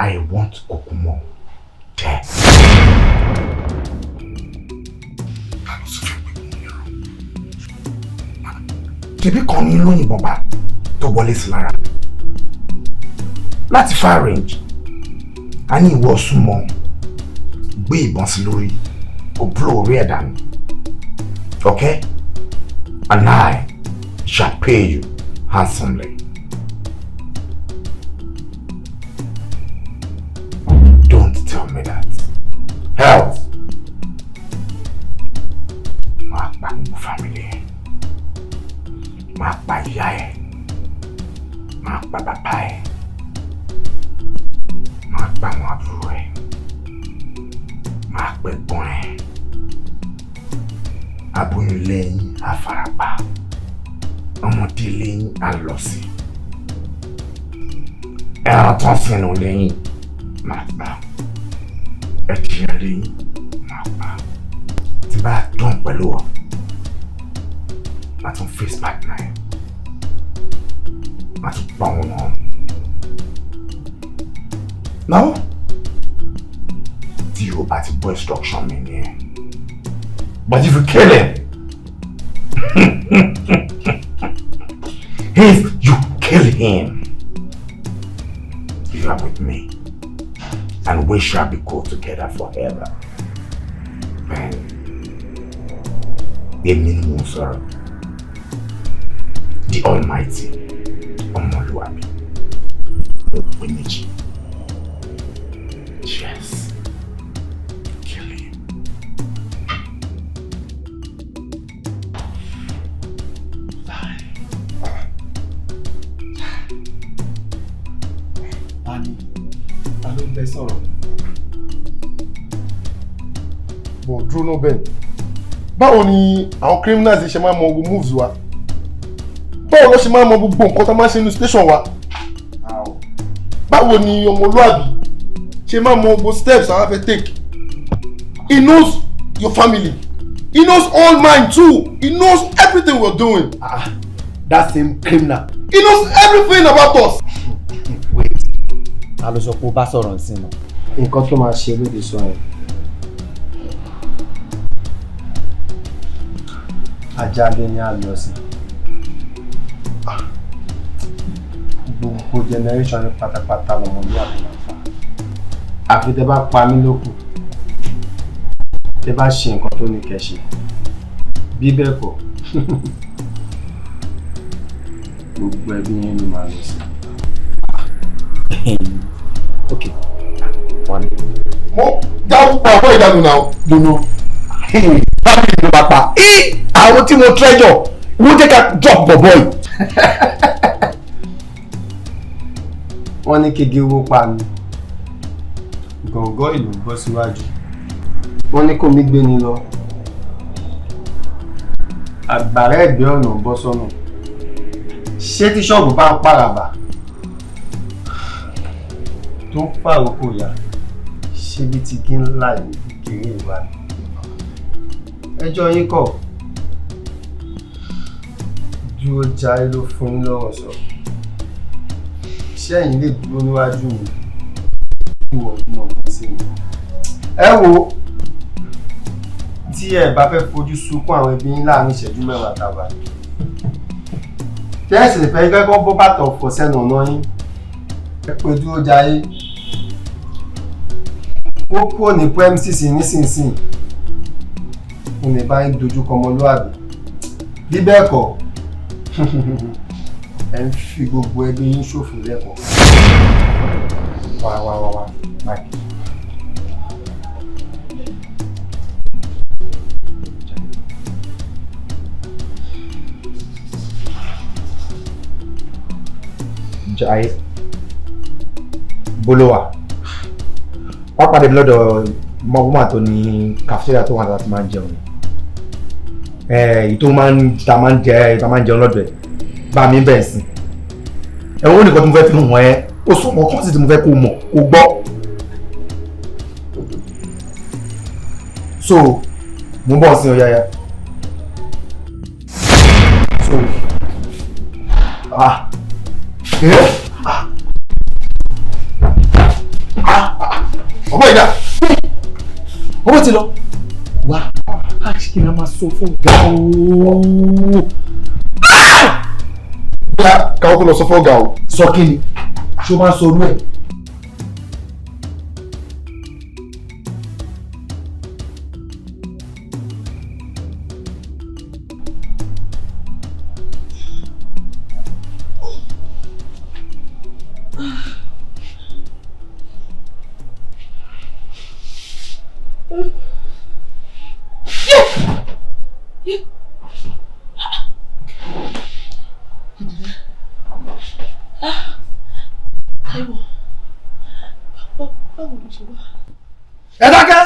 S21: I want Kokumo dead. Kìbí kan ní ló yìnbọn bá tó wọlé sí lára. Láti far range, a ní ìwọ súnmọ́ gbé ìbọn sí lórí kò blow orí ẹ̀ dànù. Okay? And I shall pay you handsomely. Tell me that. Health. Máa pa gbogbo family ẹ̀. Máa pa ìyá ẹ̀. Máa pa bàbá ẹ̀. Máa pa àwọn àbúrò ẹ̀. Máa pa ẹ̀gbọ́n ẹ̀. Aboyún lẹ́yìn àfarapa. Ọmọdé lẹ́yìn àlọ́sí. Ẹran tán sínú lẹ́yìn máa pa. Ẹ̀dìyàn lẹ́yìn máa pa tí bá dán pẹ̀lú ọ máa tún face back náà máa tún pa wọn náà. Now tí o bá ti bọ́ instruction mi nìyẹn but if you kill him if you kill him you are with me. And we shall be called together forever. Man, the minimum the Almighty, Omoluwabi,
S9: pé méjì. Yes. Kill him.
S18: Tani, ta ló ń bẹ sọ̀rọ̀?
S2: Bọ̀ dúró náà bẹ́ẹ̀. Báwo ni àwọn criminals ṣe máa mọ ogun moves wa? Báwo ló ṣe máa mọ gbogbo nǹkan tó máa ń ṣe nínú station wa? Báwo ni ọmọlúàbí ṣe máa mọ gbogbo steps àwọn afẹ́ take? He knows your family. He knows all mine too. He knows everything we're doing.
S21: That same criminal.
S2: He knows everything about us.
S21: Wait. Ta ló sọ pé ó bá sọ̀rọ̀ sí mi?
S18: Nǹkan tó máa ṣe lóde sọ yẹn. Ajálẹ̀ ni a lọ sí. Gbogbo generation ní pátápátá lọmọ ní àpòlọpọ̀. Àfi tẹ́ bá pa mí lókù. Tẹ́ bá ṣe nǹkan tó ní kẹ́ ṣe. Bí bẹ́ẹ̀ kọ́. Gbogbo ẹbí yín ló máa lọ sí.
S21: Okay. One.
S2: Mo dáwọ́ pa àpọ̀ ìdánù náà.
S21: Dono. Báwo ló máa pa? Àwọn tí mo treasure wọ́n jẹ́ ká drop bọ̀bọ̀ yìí.
S18: Wọ́n ní kége owó pa mi. Gọ̀ǹgọ̀ ìlú bọ́ síwájú. Wọ́n ní kò mí gbé ni lọ. Àgbàrá ẹ̀gbẹ́ ọ̀nà bọ́ sọ́nà. Ṣé tí ṣọ́ọ̀bù bá ń pàràbà tó ń pàrokò yá? Ṣé bí ti kí ńlá yìí kéré ìwà ni? Ẹjọ́ yín kọ̀. Dúró jayé ló fún yín lọ́rọ̀ sọ. Ṣé ẹ̀yin lè dúró níwájú mi? Ìwọ náà kò sí mi. Ẹ wo, tí ẹ bá fẹ́ fojú sunkún àwọn ẹbí yín láàrin ìṣẹ́jú mẹ́wàá tàbá. Tẹ́ẹ̀sì lè fẹ́ gẹ́gọ́ bó bàtà ọ̀fọ̀ sẹ́nu ọ̀nà yín. Ẹ pé dúró jayé. Ó kúrò ní premises nísinsìnyí. Mo lè bá yín dojú kọ ọmọlúwàbí. Bí bẹ́ẹ̀ kọ́, ẹ ń fi gbogbo ẹbí yín ṣòfò lẹ́kọ̀ọ́. Wá, Mike.
S21: Jai Bolowa. Wọ́n pàdé lọ́dọ̀ mọ́gúnmá tó ní cafeteria tó wà láti máa ń jẹun. Ìtò ta máa ń jẹun lọ́dọ̀ ẹ̀. Bá mi bẹ̀rẹ̀ sí. Ẹ̀wọ̀n nìkan tí mo fẹ́ fi hàn ẹ́, ó sọ ọmọ kan sí tí mo fẹ́ kó mọ̀, kó gbọ́. So, mo ń bọ̀ sí ọ̀yáyá. So,
S2: ọmọ ìdá
S21: ọmọ ti lọ wá kí ni a máa sọ fún ọ̀gá ooo.
S2: bóyá káwọn kó lọ sọ fún ọ̀gá o.
S21: Sọ kí ni ṣé o máa sọ orú ẹ̀.
S18: Ẹ dákẹ́!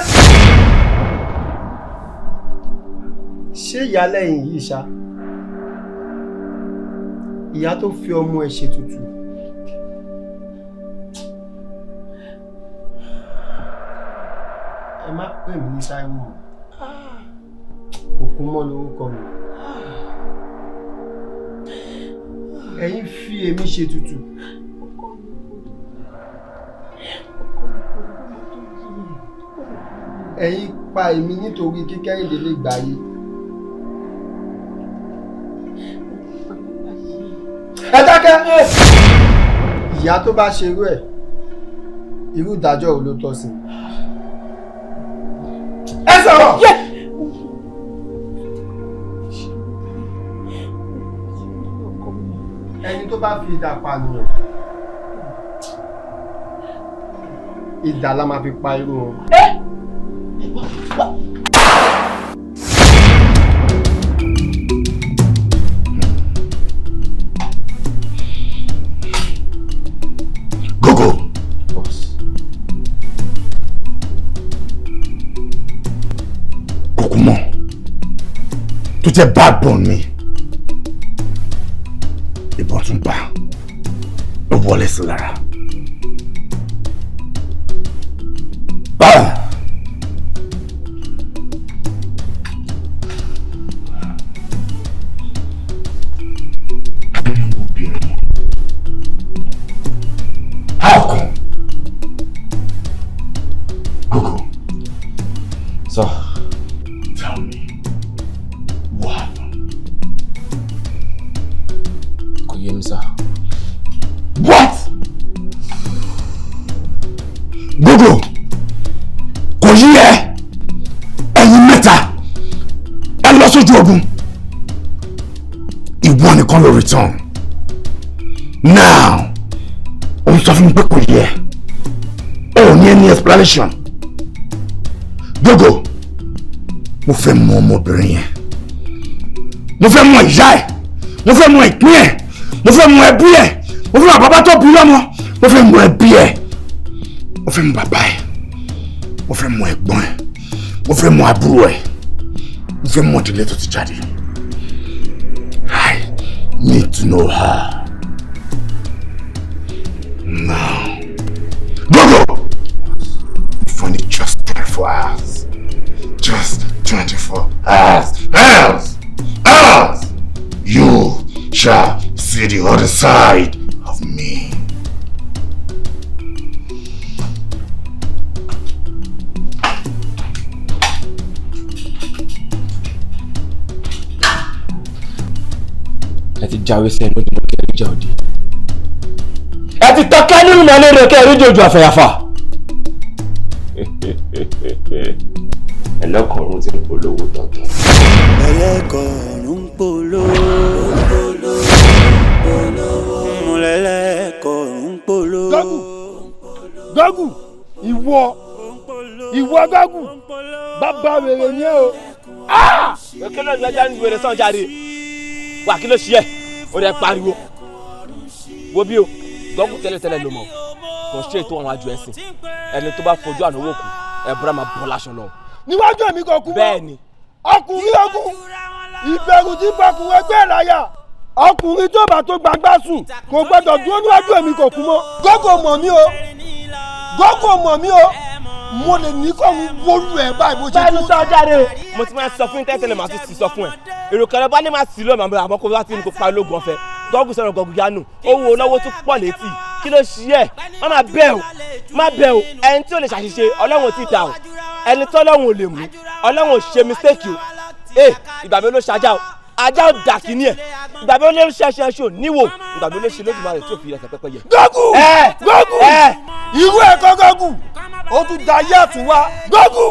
S18: Ṣé ìyálẹ́yìn yìí ṣá? Ìyá tó fi ọmọ ẹ̀ ṣètùtù. Ẹ má pè mí ní Táíwò. Òkun mọ́ lórúkọ mi. Ẹ̀yin fi èmi ṣètùtù. Ẹ̀yin pa èmi nítorí kíkẹ́yìndé lè gbáyé. Ẹ dákẹ́! Ìyá tó bá ṣerú ẹ̀, irú ìdájọ́ wo ló tọ́ sí? Ẹ sọ̀rọ̀! Ẹni tó bá fi idà pànìyàn, ìdá la máa fi pa irú wọn.
S8: Gogo. Kòkó mọ́ tó jẹ́ backbone mi ìbọn tún bá ó wọlé sí lára. How come? Gogo.
S12: Sir.
S8: Tell me what happened.
S12: Kò yé mi, sir.
S8: What? Gogo. Kò yé ẹ. Ẹ̀yin mẹ́ta. Ẹ lọ sójú ogun. Ìwọ nìkan ló return. Now. Òun sọ fún mi pé kò yẹ. Ó ní any explanation. Gogo. Mo fẹ́ mọ ọmọbìnrin yẹn. Mo fẹ́ mọ ìyá ẹ̀. Mo fẹ́ mọ ìpín ẹ̀. Mo fẹ́ mọ ẹbí ẹ̀. Mo fẹ́ mọ bàbá tó bí lọ́mọ. Mo fẹ́ mọ ẹbí ẹ̀. Mo fẹ́ mọ bàbá ẹ̀. Mo fẹ́ mọ ẹ̀gbọ́n ẹ̀. Mo fẹ́ mọ àbúrò ẹ̀. Mo fẹ́ mọ ìdílé tó ti jáde. I need to know her. Now. Gogo! For just 24 hours. Just 24 hours. Else! You shall see the other side of me.
S12: Ẹ ti jáwé sẹ́nu nínú kẹrin jà òdì.
S21: Ẹ ti tọ́kẹ́ nínú mọ́lẹ́ rẹ̀ kẹrin jòjò àfẹ̀yàfà.
S12: Ẹlẹ́kọ̀ọ́rùn ti ń polówó tọ̀tọ̀.
S1: Ẹlẹ́kọ̀ọ́rùn ń polówó. Ẹlẹ́kọ̀ọ́rùn ń polówó.
S4: Gọ́gù ìwọ Gọ́gù bàbá wèrè ni ẹ o.
S10: Kí ló ń gbẹ́jà ní wèrè sàn jáde? Wà kí ló ṣe ẹ́? Ó dẹ̀ pariwo. Wo bí o, Gọ́gù tẹ́lẹ̀tẹ́lẹ̀ ló mọ̀. Kò ṣe ètò àwọn àjò ẹ̀sìn. Ẹni tó bá fojú àná wò kù, ẹ̀bùrà máa bọ́ láṣọ lọ.
S4: Níwájú èmi kò kú mọ́.
S10: Bẹ́ẹ̀ni.
S4: Ọkùnrin ogun ìbẹ̀rù tí bọkùn ẹgbẹ́ ìláyà. Ọkùnrin tó bá tó gbangba sùn kò gbọdọ̀ dúró níwájú èmi kò kú mọ́. Gọ́gù mọ̀ mí o. Gọ́gù mọ̀ mí o. Mo lè ní kó ń wọlú ẹ̀ báyìí bó ṣe
S10: Bẹ́ẹ̀ni sọ jáde. Mo ti máa sọ fún tẹ́tẹ́lẹ̀ màá tún ti sọ fún ẹ. Èrò kẹrẹ bá ní máa sì lọ́ọ̀ màmú àmọ́ kó bá ti ní kó pa ológun ọ̀fẹ́. Gọ́gù sọ̀rọ̀ Gọ́gù yánù. Owó olówó tún pọ̀ létí. Kí ló ṣí ẹ̀? Má máa bẹ̀ o. Ẹni tí ò lè ṣàṣìṣe Ọlọ́run ò tí ì dà o. Ẹni tí Ọlọ́run ò lè mú Ọlọ́run ò ṣe mistake o. Ìgbà mi ló ṣajá o. Ajá ò dà kíní ẹ̀. Ìgbà mi ló ṣe ṣo níwò. Ìgbà mi ló ṣe Lódùmarè tí ò fi ẹsẹ̀ pẹ́pẹ́ yẹ.
S4: Gọ́gù irú ẹ̀kọ́ Gọ́gù ó tún da ayé àtúnwá. Gọ́gù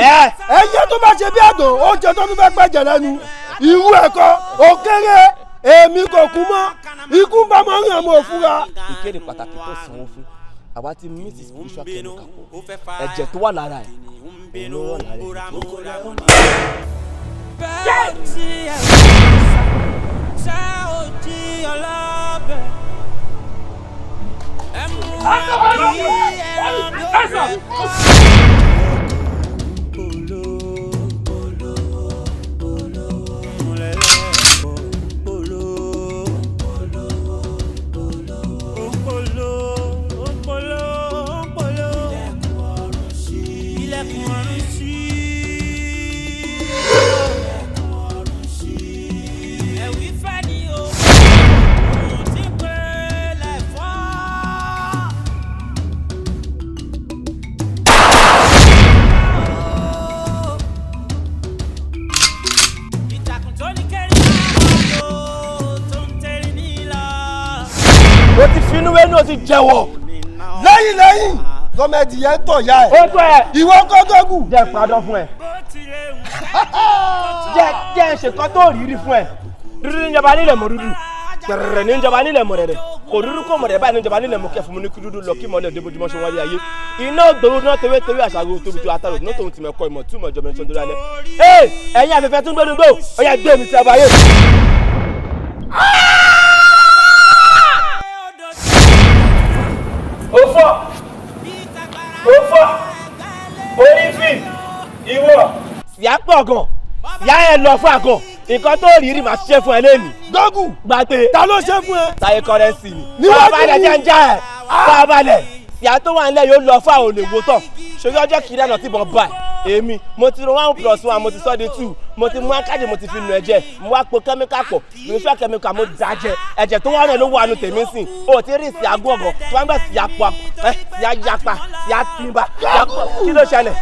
S4: ẹyẹ tó bá ṣe bí àdán oúnjẹ tó tún fẹ́ pẹ́jẹ lẹ́nu. Irú ẹ̀kọ́ ó kéré èmi kò kú mọ́ ikú bá máa ń rìn àmọ́ òfúra.
S10: Ìkéde pàtàkì tó sanwó fún àwa ti mísì spiritual chemical ẹ̀jẹ̀ tó wà lára ẹ̀ òun ló wà lára ẹ̀.
S1: Bẹ́ẹ̀ tí ẹ̀ ṣe òjì ọlọ́bẹ̀ ẹ̀ mú kí ẹran lóore kọ́.
S10: O ti finú wẹ́nu o ti jẹ́wọ́.
S4: Lẹ́yìn gọ́mẹ̀tì yẹn ń tọ̀ ya ẹ̀.
S10: Ó tó ẹ̀.
S4: Ìwọ kọ́ Gọ́gù.
S10: Jẹ́ ìpadọ́ fún ẹ. Jẹ́ ìṣèkọ́ tó rírí fún ẹ. Dúdú ní ìjọba nílẹ̀ mọ̀ dúdú. Pẹ̀rẹ̀rẹ̀ ní ìjọba nílẹ̀ mọ̀ rẹ̀rẹ̀. kò dúdú kò mọ̀dẹ̀ báyìí ní ìjọba nílẹ̀ mú kẹ́ fún mi ní kúdúdú lọ kí mọ̀lẹ́ òdebojúmọ́ ṣe wọ́n rí ayé iná gbòòrò náà tewé àṣàrò tóbi tó atárò náà tóun ti mẹ́kọ́ ìmọ̀ túmọ̀ ìjọba ìṣọ́ dúró alẹ́ ẹ̀yin afẹ́fẹ́ tún gbẹ́nu gbò ó yá gbé mi sí abayé.
S4: Òfò onífì ìwọ.
S10: Ìyá pọ̀ gan ìyá yẹn lọ fún àgàn nǹkan tó rí rí màá ṣiṣẹ́ fún ẹ lẹ́nu.
S4: Gọ́gù
S10: gbàgbé
S4: ta ló ṣe fún ẹ.
S10: Táyé kọ́rẹ́nsì ni fábalẹ̀ jẹ́ ń já ẹ̀ fábalẹ̀ ìyá tó wà nílẹ̀ yóò lọ fún àwọn olè wo tọ̀ ṣòro ọjọ́ kiri àná tí bọ̀ bá èmi mo ti ro 1+1 mo ti sọ de 2 mo ti mú akájì mo ti fi nu ẹ̀jẹ̀ mo wá po kẹ́míkà pọ̀ níṣẹ́ kẹ́míkà mo dájẹ́ ẹ̀jẹ̀ tó wà náà ló wà nù tèmi sìn o ti rí ìsì àgọ́gọ́ tó wá ń bẹ̀ sí apá sí ayapa sí àtìmbá kí ló ṣẹlẹ̀.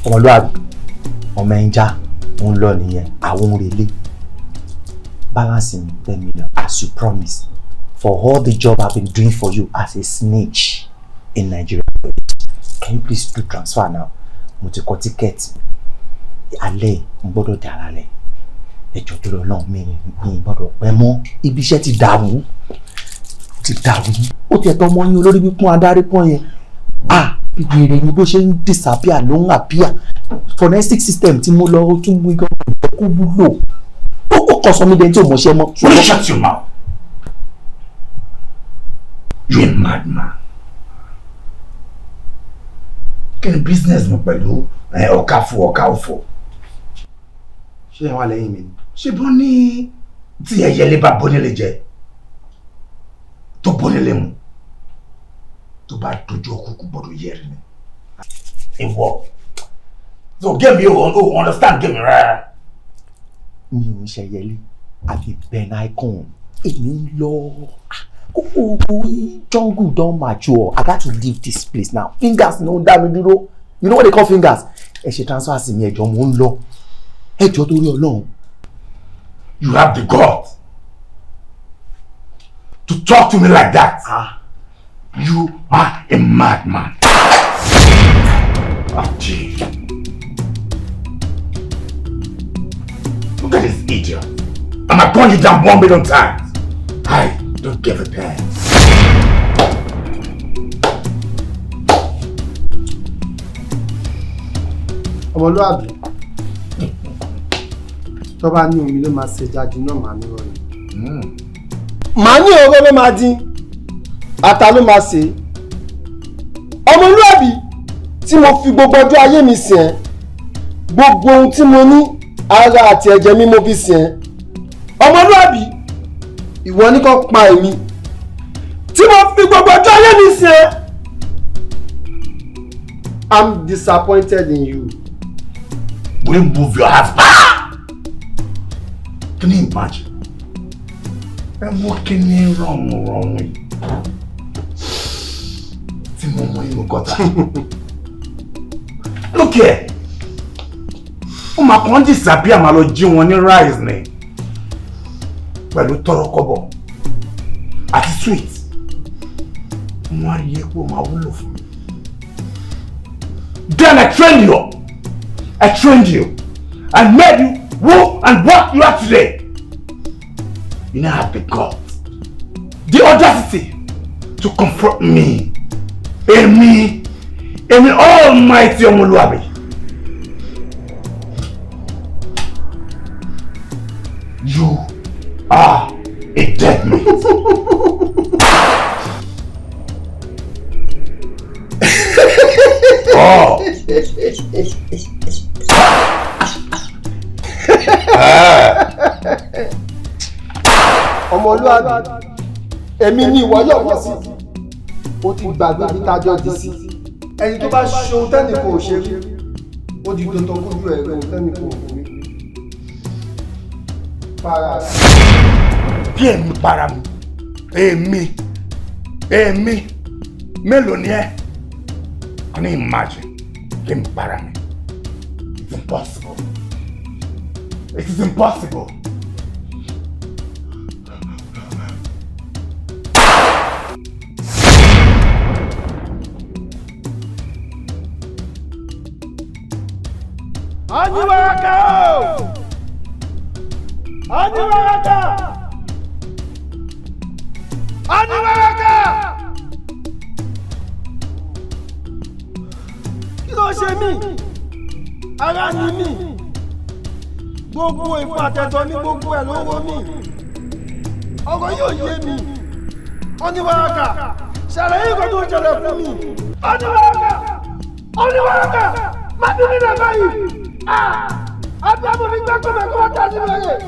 S14: ọmọlúwàbí ọmọ ẹnjá ń lọ nìyẹn àwọn òrèlé balance mi 10 million as you promised for all the job I've been doing for you as a snitch in Nigeria. Can you please do transfer now? Mo ti kọ ticket alẹ́ n gbọ́dọ̀ dé alẹ́ ẹjọ́ tó lọ náà mi gbọ́dọ̀ pẹ́ mọ́ ibi iṣẹ́ ti dàrú ó tiẹ̀ tọ́ mọ́ yín olórí pípọ́n adarí pọ́n yẹn gbèrè ni bó ṣe ń disappear ló ń appear forensic system tí mo lọ tún mú igán kó wúlò ó kọ sọ mí dẹ́n tí ò mọ̀ṣẹ́ mọ́.
S17: Will you shut your mouth? You a madman. Kí ni business mi pẹ̀lú ọ̀ka fún ọ̀ka òfò?
S18: Ṣé ẹ wà lẹ́yìn mi ni?
S17: Ṣé bọ́ ní tí ẹyẹlé bá bónílé jẹ tó bónílé mu tó bá dojú òkùnkùn gbọ́dọ̀ yẹri ni. Ìwọ so get me o understand get me right.
S14: Mi ò ń ṣẹyẹlé àbí Ben Icon èmi ń lọ jungle don mature I got to leave this place now fingers no dá mi dúró you know what they call fingers ẹ ṣe transfer sí mi ẹjọ́ mo ń lọ ẹjọ́ torí Ọlọ́run.
S17: You have the guts to talk to me like that. You are a madman. Oh, gee. Look at this idiot. I'm gonna gun you down 1 million times. I don't give a damn.
S18: Ọmọlúwàbí tó bá ní omi ló máa ṣe jáde náà máa ní rọrùn. Màá ní ọ̀rọ̀ ló máa dín ata ló máa ṣe. Ọmọlúwàbí tí mo fi gbogbo ọjọ́ ayé mi sìn ẹ́ gbogbo ohun tí mo ní ara àti ẹ̀jẹ̀ mi mo fi sìn ẹ́. Ọmọlúwàbí ìwọ ní kó pa èmi tí mo fi gbogbo ọjọ́ ayé mi sìn ẹ́. I'm disappointed in you.
S17: Will you move your hands back? Can you imagine? I'm walking wrong way. Tí mo mọ inú gọ́tà. Look here. Ó máa kàn disappear máa lọ jí wọn ní rice ni. Pẹ̀lú tọ́rọ́kọ́bọ̀ àti sweet. Wọ́n á rí epo máa wúlò fún mi. Then I trained you. I made you who and what you are today. You now have the guts, the audacity to confront me. Èmi almighty Ọmọlúwàbí. You are a dead man. Oh.
S18: Ọmọlúwàbí èmi ni ìwọ yọ̀ wọ́n sí ó ti gbàgbé bí tájọ́ di sí ẹni tó bá ṣe ohun tẹ́nìkan ò ṣe rí ó di dandan kójú ẹ̀ ohun tẹ́nìkan ò rí. Para rẹ̀.
S17: Bí èmi para mi, èmi mélòó ni ẹ? Can you imagine? Kí n para mi? It's impossible. It is impossible.
S4: Akiwarapa! Akiwarapa! Akiwarapa! Kí ló ṣe mí? Ara ni mí. Gbogbo ìfún àtẹ̀tọ̀ ní gbogbo ẹ̀ ló wọ́ mí. Ọ̀rọ̀ yóò yé mi. Akiwarapa! Ṣàlàyé nǹkan tó ń ṣẹlẹ̀ fún mi. Akiwarapa! Akiwarapa! Má dún mí náà báyìí. Àbí àbò mi gbẹ́ kọ́mẹ̀ kọ́ ọ̀tá sí wẹ̀rẹ̀.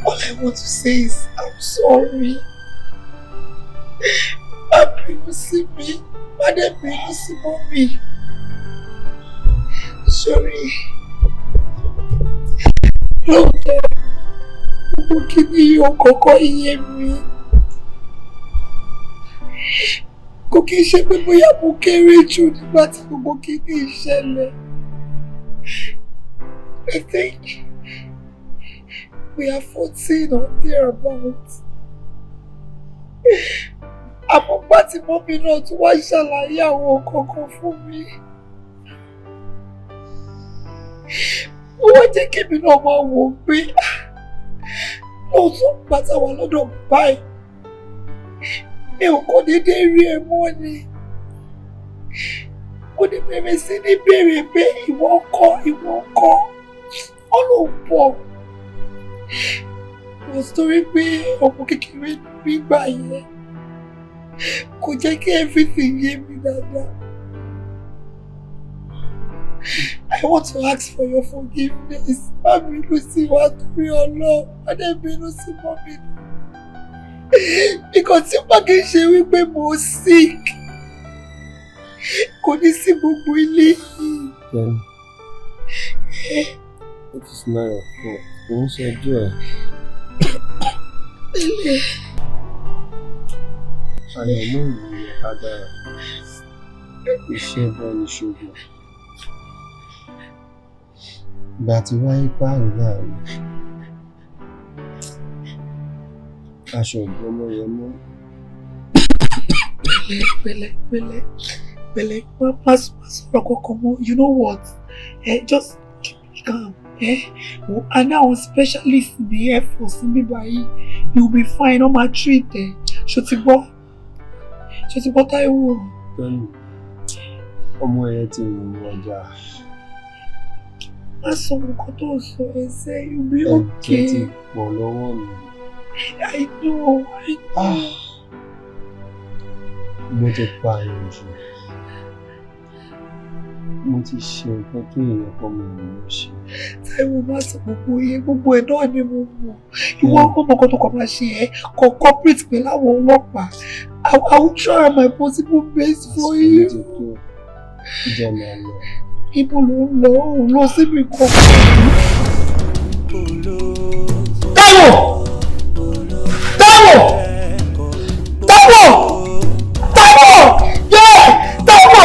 S11: All I want to say is I'm sorry. Má bínú sí mi, má dẹ̀ bínú sí mọ́mì. Sorry. Lóòótọ́, gbogbo kíní yóò kọ́kọ́ yé mi. Kò kí n ṣe pé bóyá mo kéré jù nígbà tí gbogbo kíní ìṣẹ̀lẹ̀. I think we are 14 or thereabouts. Àmọ́ gbà tí mọ́mí náà tún wá ṣàlàyé àwọn kankan fún mi. Ó wá jẹ́ kí èmi náà máa wò ó pé lóòótọ́ bàtà wà lọ́dọ̀ báyìí. Mi ò kọ́ dédé rí ẹ mọ́ ni. Mo ní bẹ̀rẹ̀ sí ní béèrè pé ìwọ ńkọ́. Ọlọ́pọ̀. Mo sọrí pé ọmọ kékeré nígbà yẹn kò jẹ́ kí everything yé mi dáadáa. I want to ask for your forgiveness. Má bínú sí wa torí Ọlọ́run, má dẹ̀ bínú sí mọ́mí. Because tí má kì í ṣe wípé mo sick, kò ní sí gbogbo ilé yìí.
S18: It is not your fault. Kò ń ṣẹjú ẹ̀. Àyànmọ́ ìlú ẹ̀ka dára. Iṣẹ́ bọ́ ní ṣogun. Ìgbà tí wáyé páàrọ̀ láàrin. Aṣọ ìgbọ́mọ yẹn mọ́.
S11: Pẹ̀lẹ́, má sọ̀rọ̀ kankan mọ́. You know what? Just keep calm. And now specialist in the Air Force in Dubai, you'll be fine. On my treat there. Ṣó ti gbọ́ Táíwò.
S18: Tọ́nù, ọmọ ẹ̀ ti rìn ọjà.
S11: Má sọ nǹkan tó sọ ẹsẹ̀, you'll be okay.
S18: Ẹ̀jẹ̀ ti pọ̀ lọ́wọ́ mi.
S11: I know.
S18: Mo ti pa àyàn jù. Mo ti ṣe nǹkan tó èèyàn kan mi ò ní ṣe.
S11: Táíwò má sọ gbogbo ẹ̀ náà ni mo mọ̀. Ìwọ ọmọ kan tó kọ máa ṣe ẹ́ kọ corporate pẹ̀lú àwọn ọlọ́pàá. I will try my possible best for you.
S18: Ìjọ máa lọ.
S11: Ibo ló ń lọ? Òun lọ síbi kan.
S17: Táíwò!
S11: Yeah! Táíwò!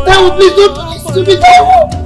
S11: Táíwò, please don't do this to me, Táíwò!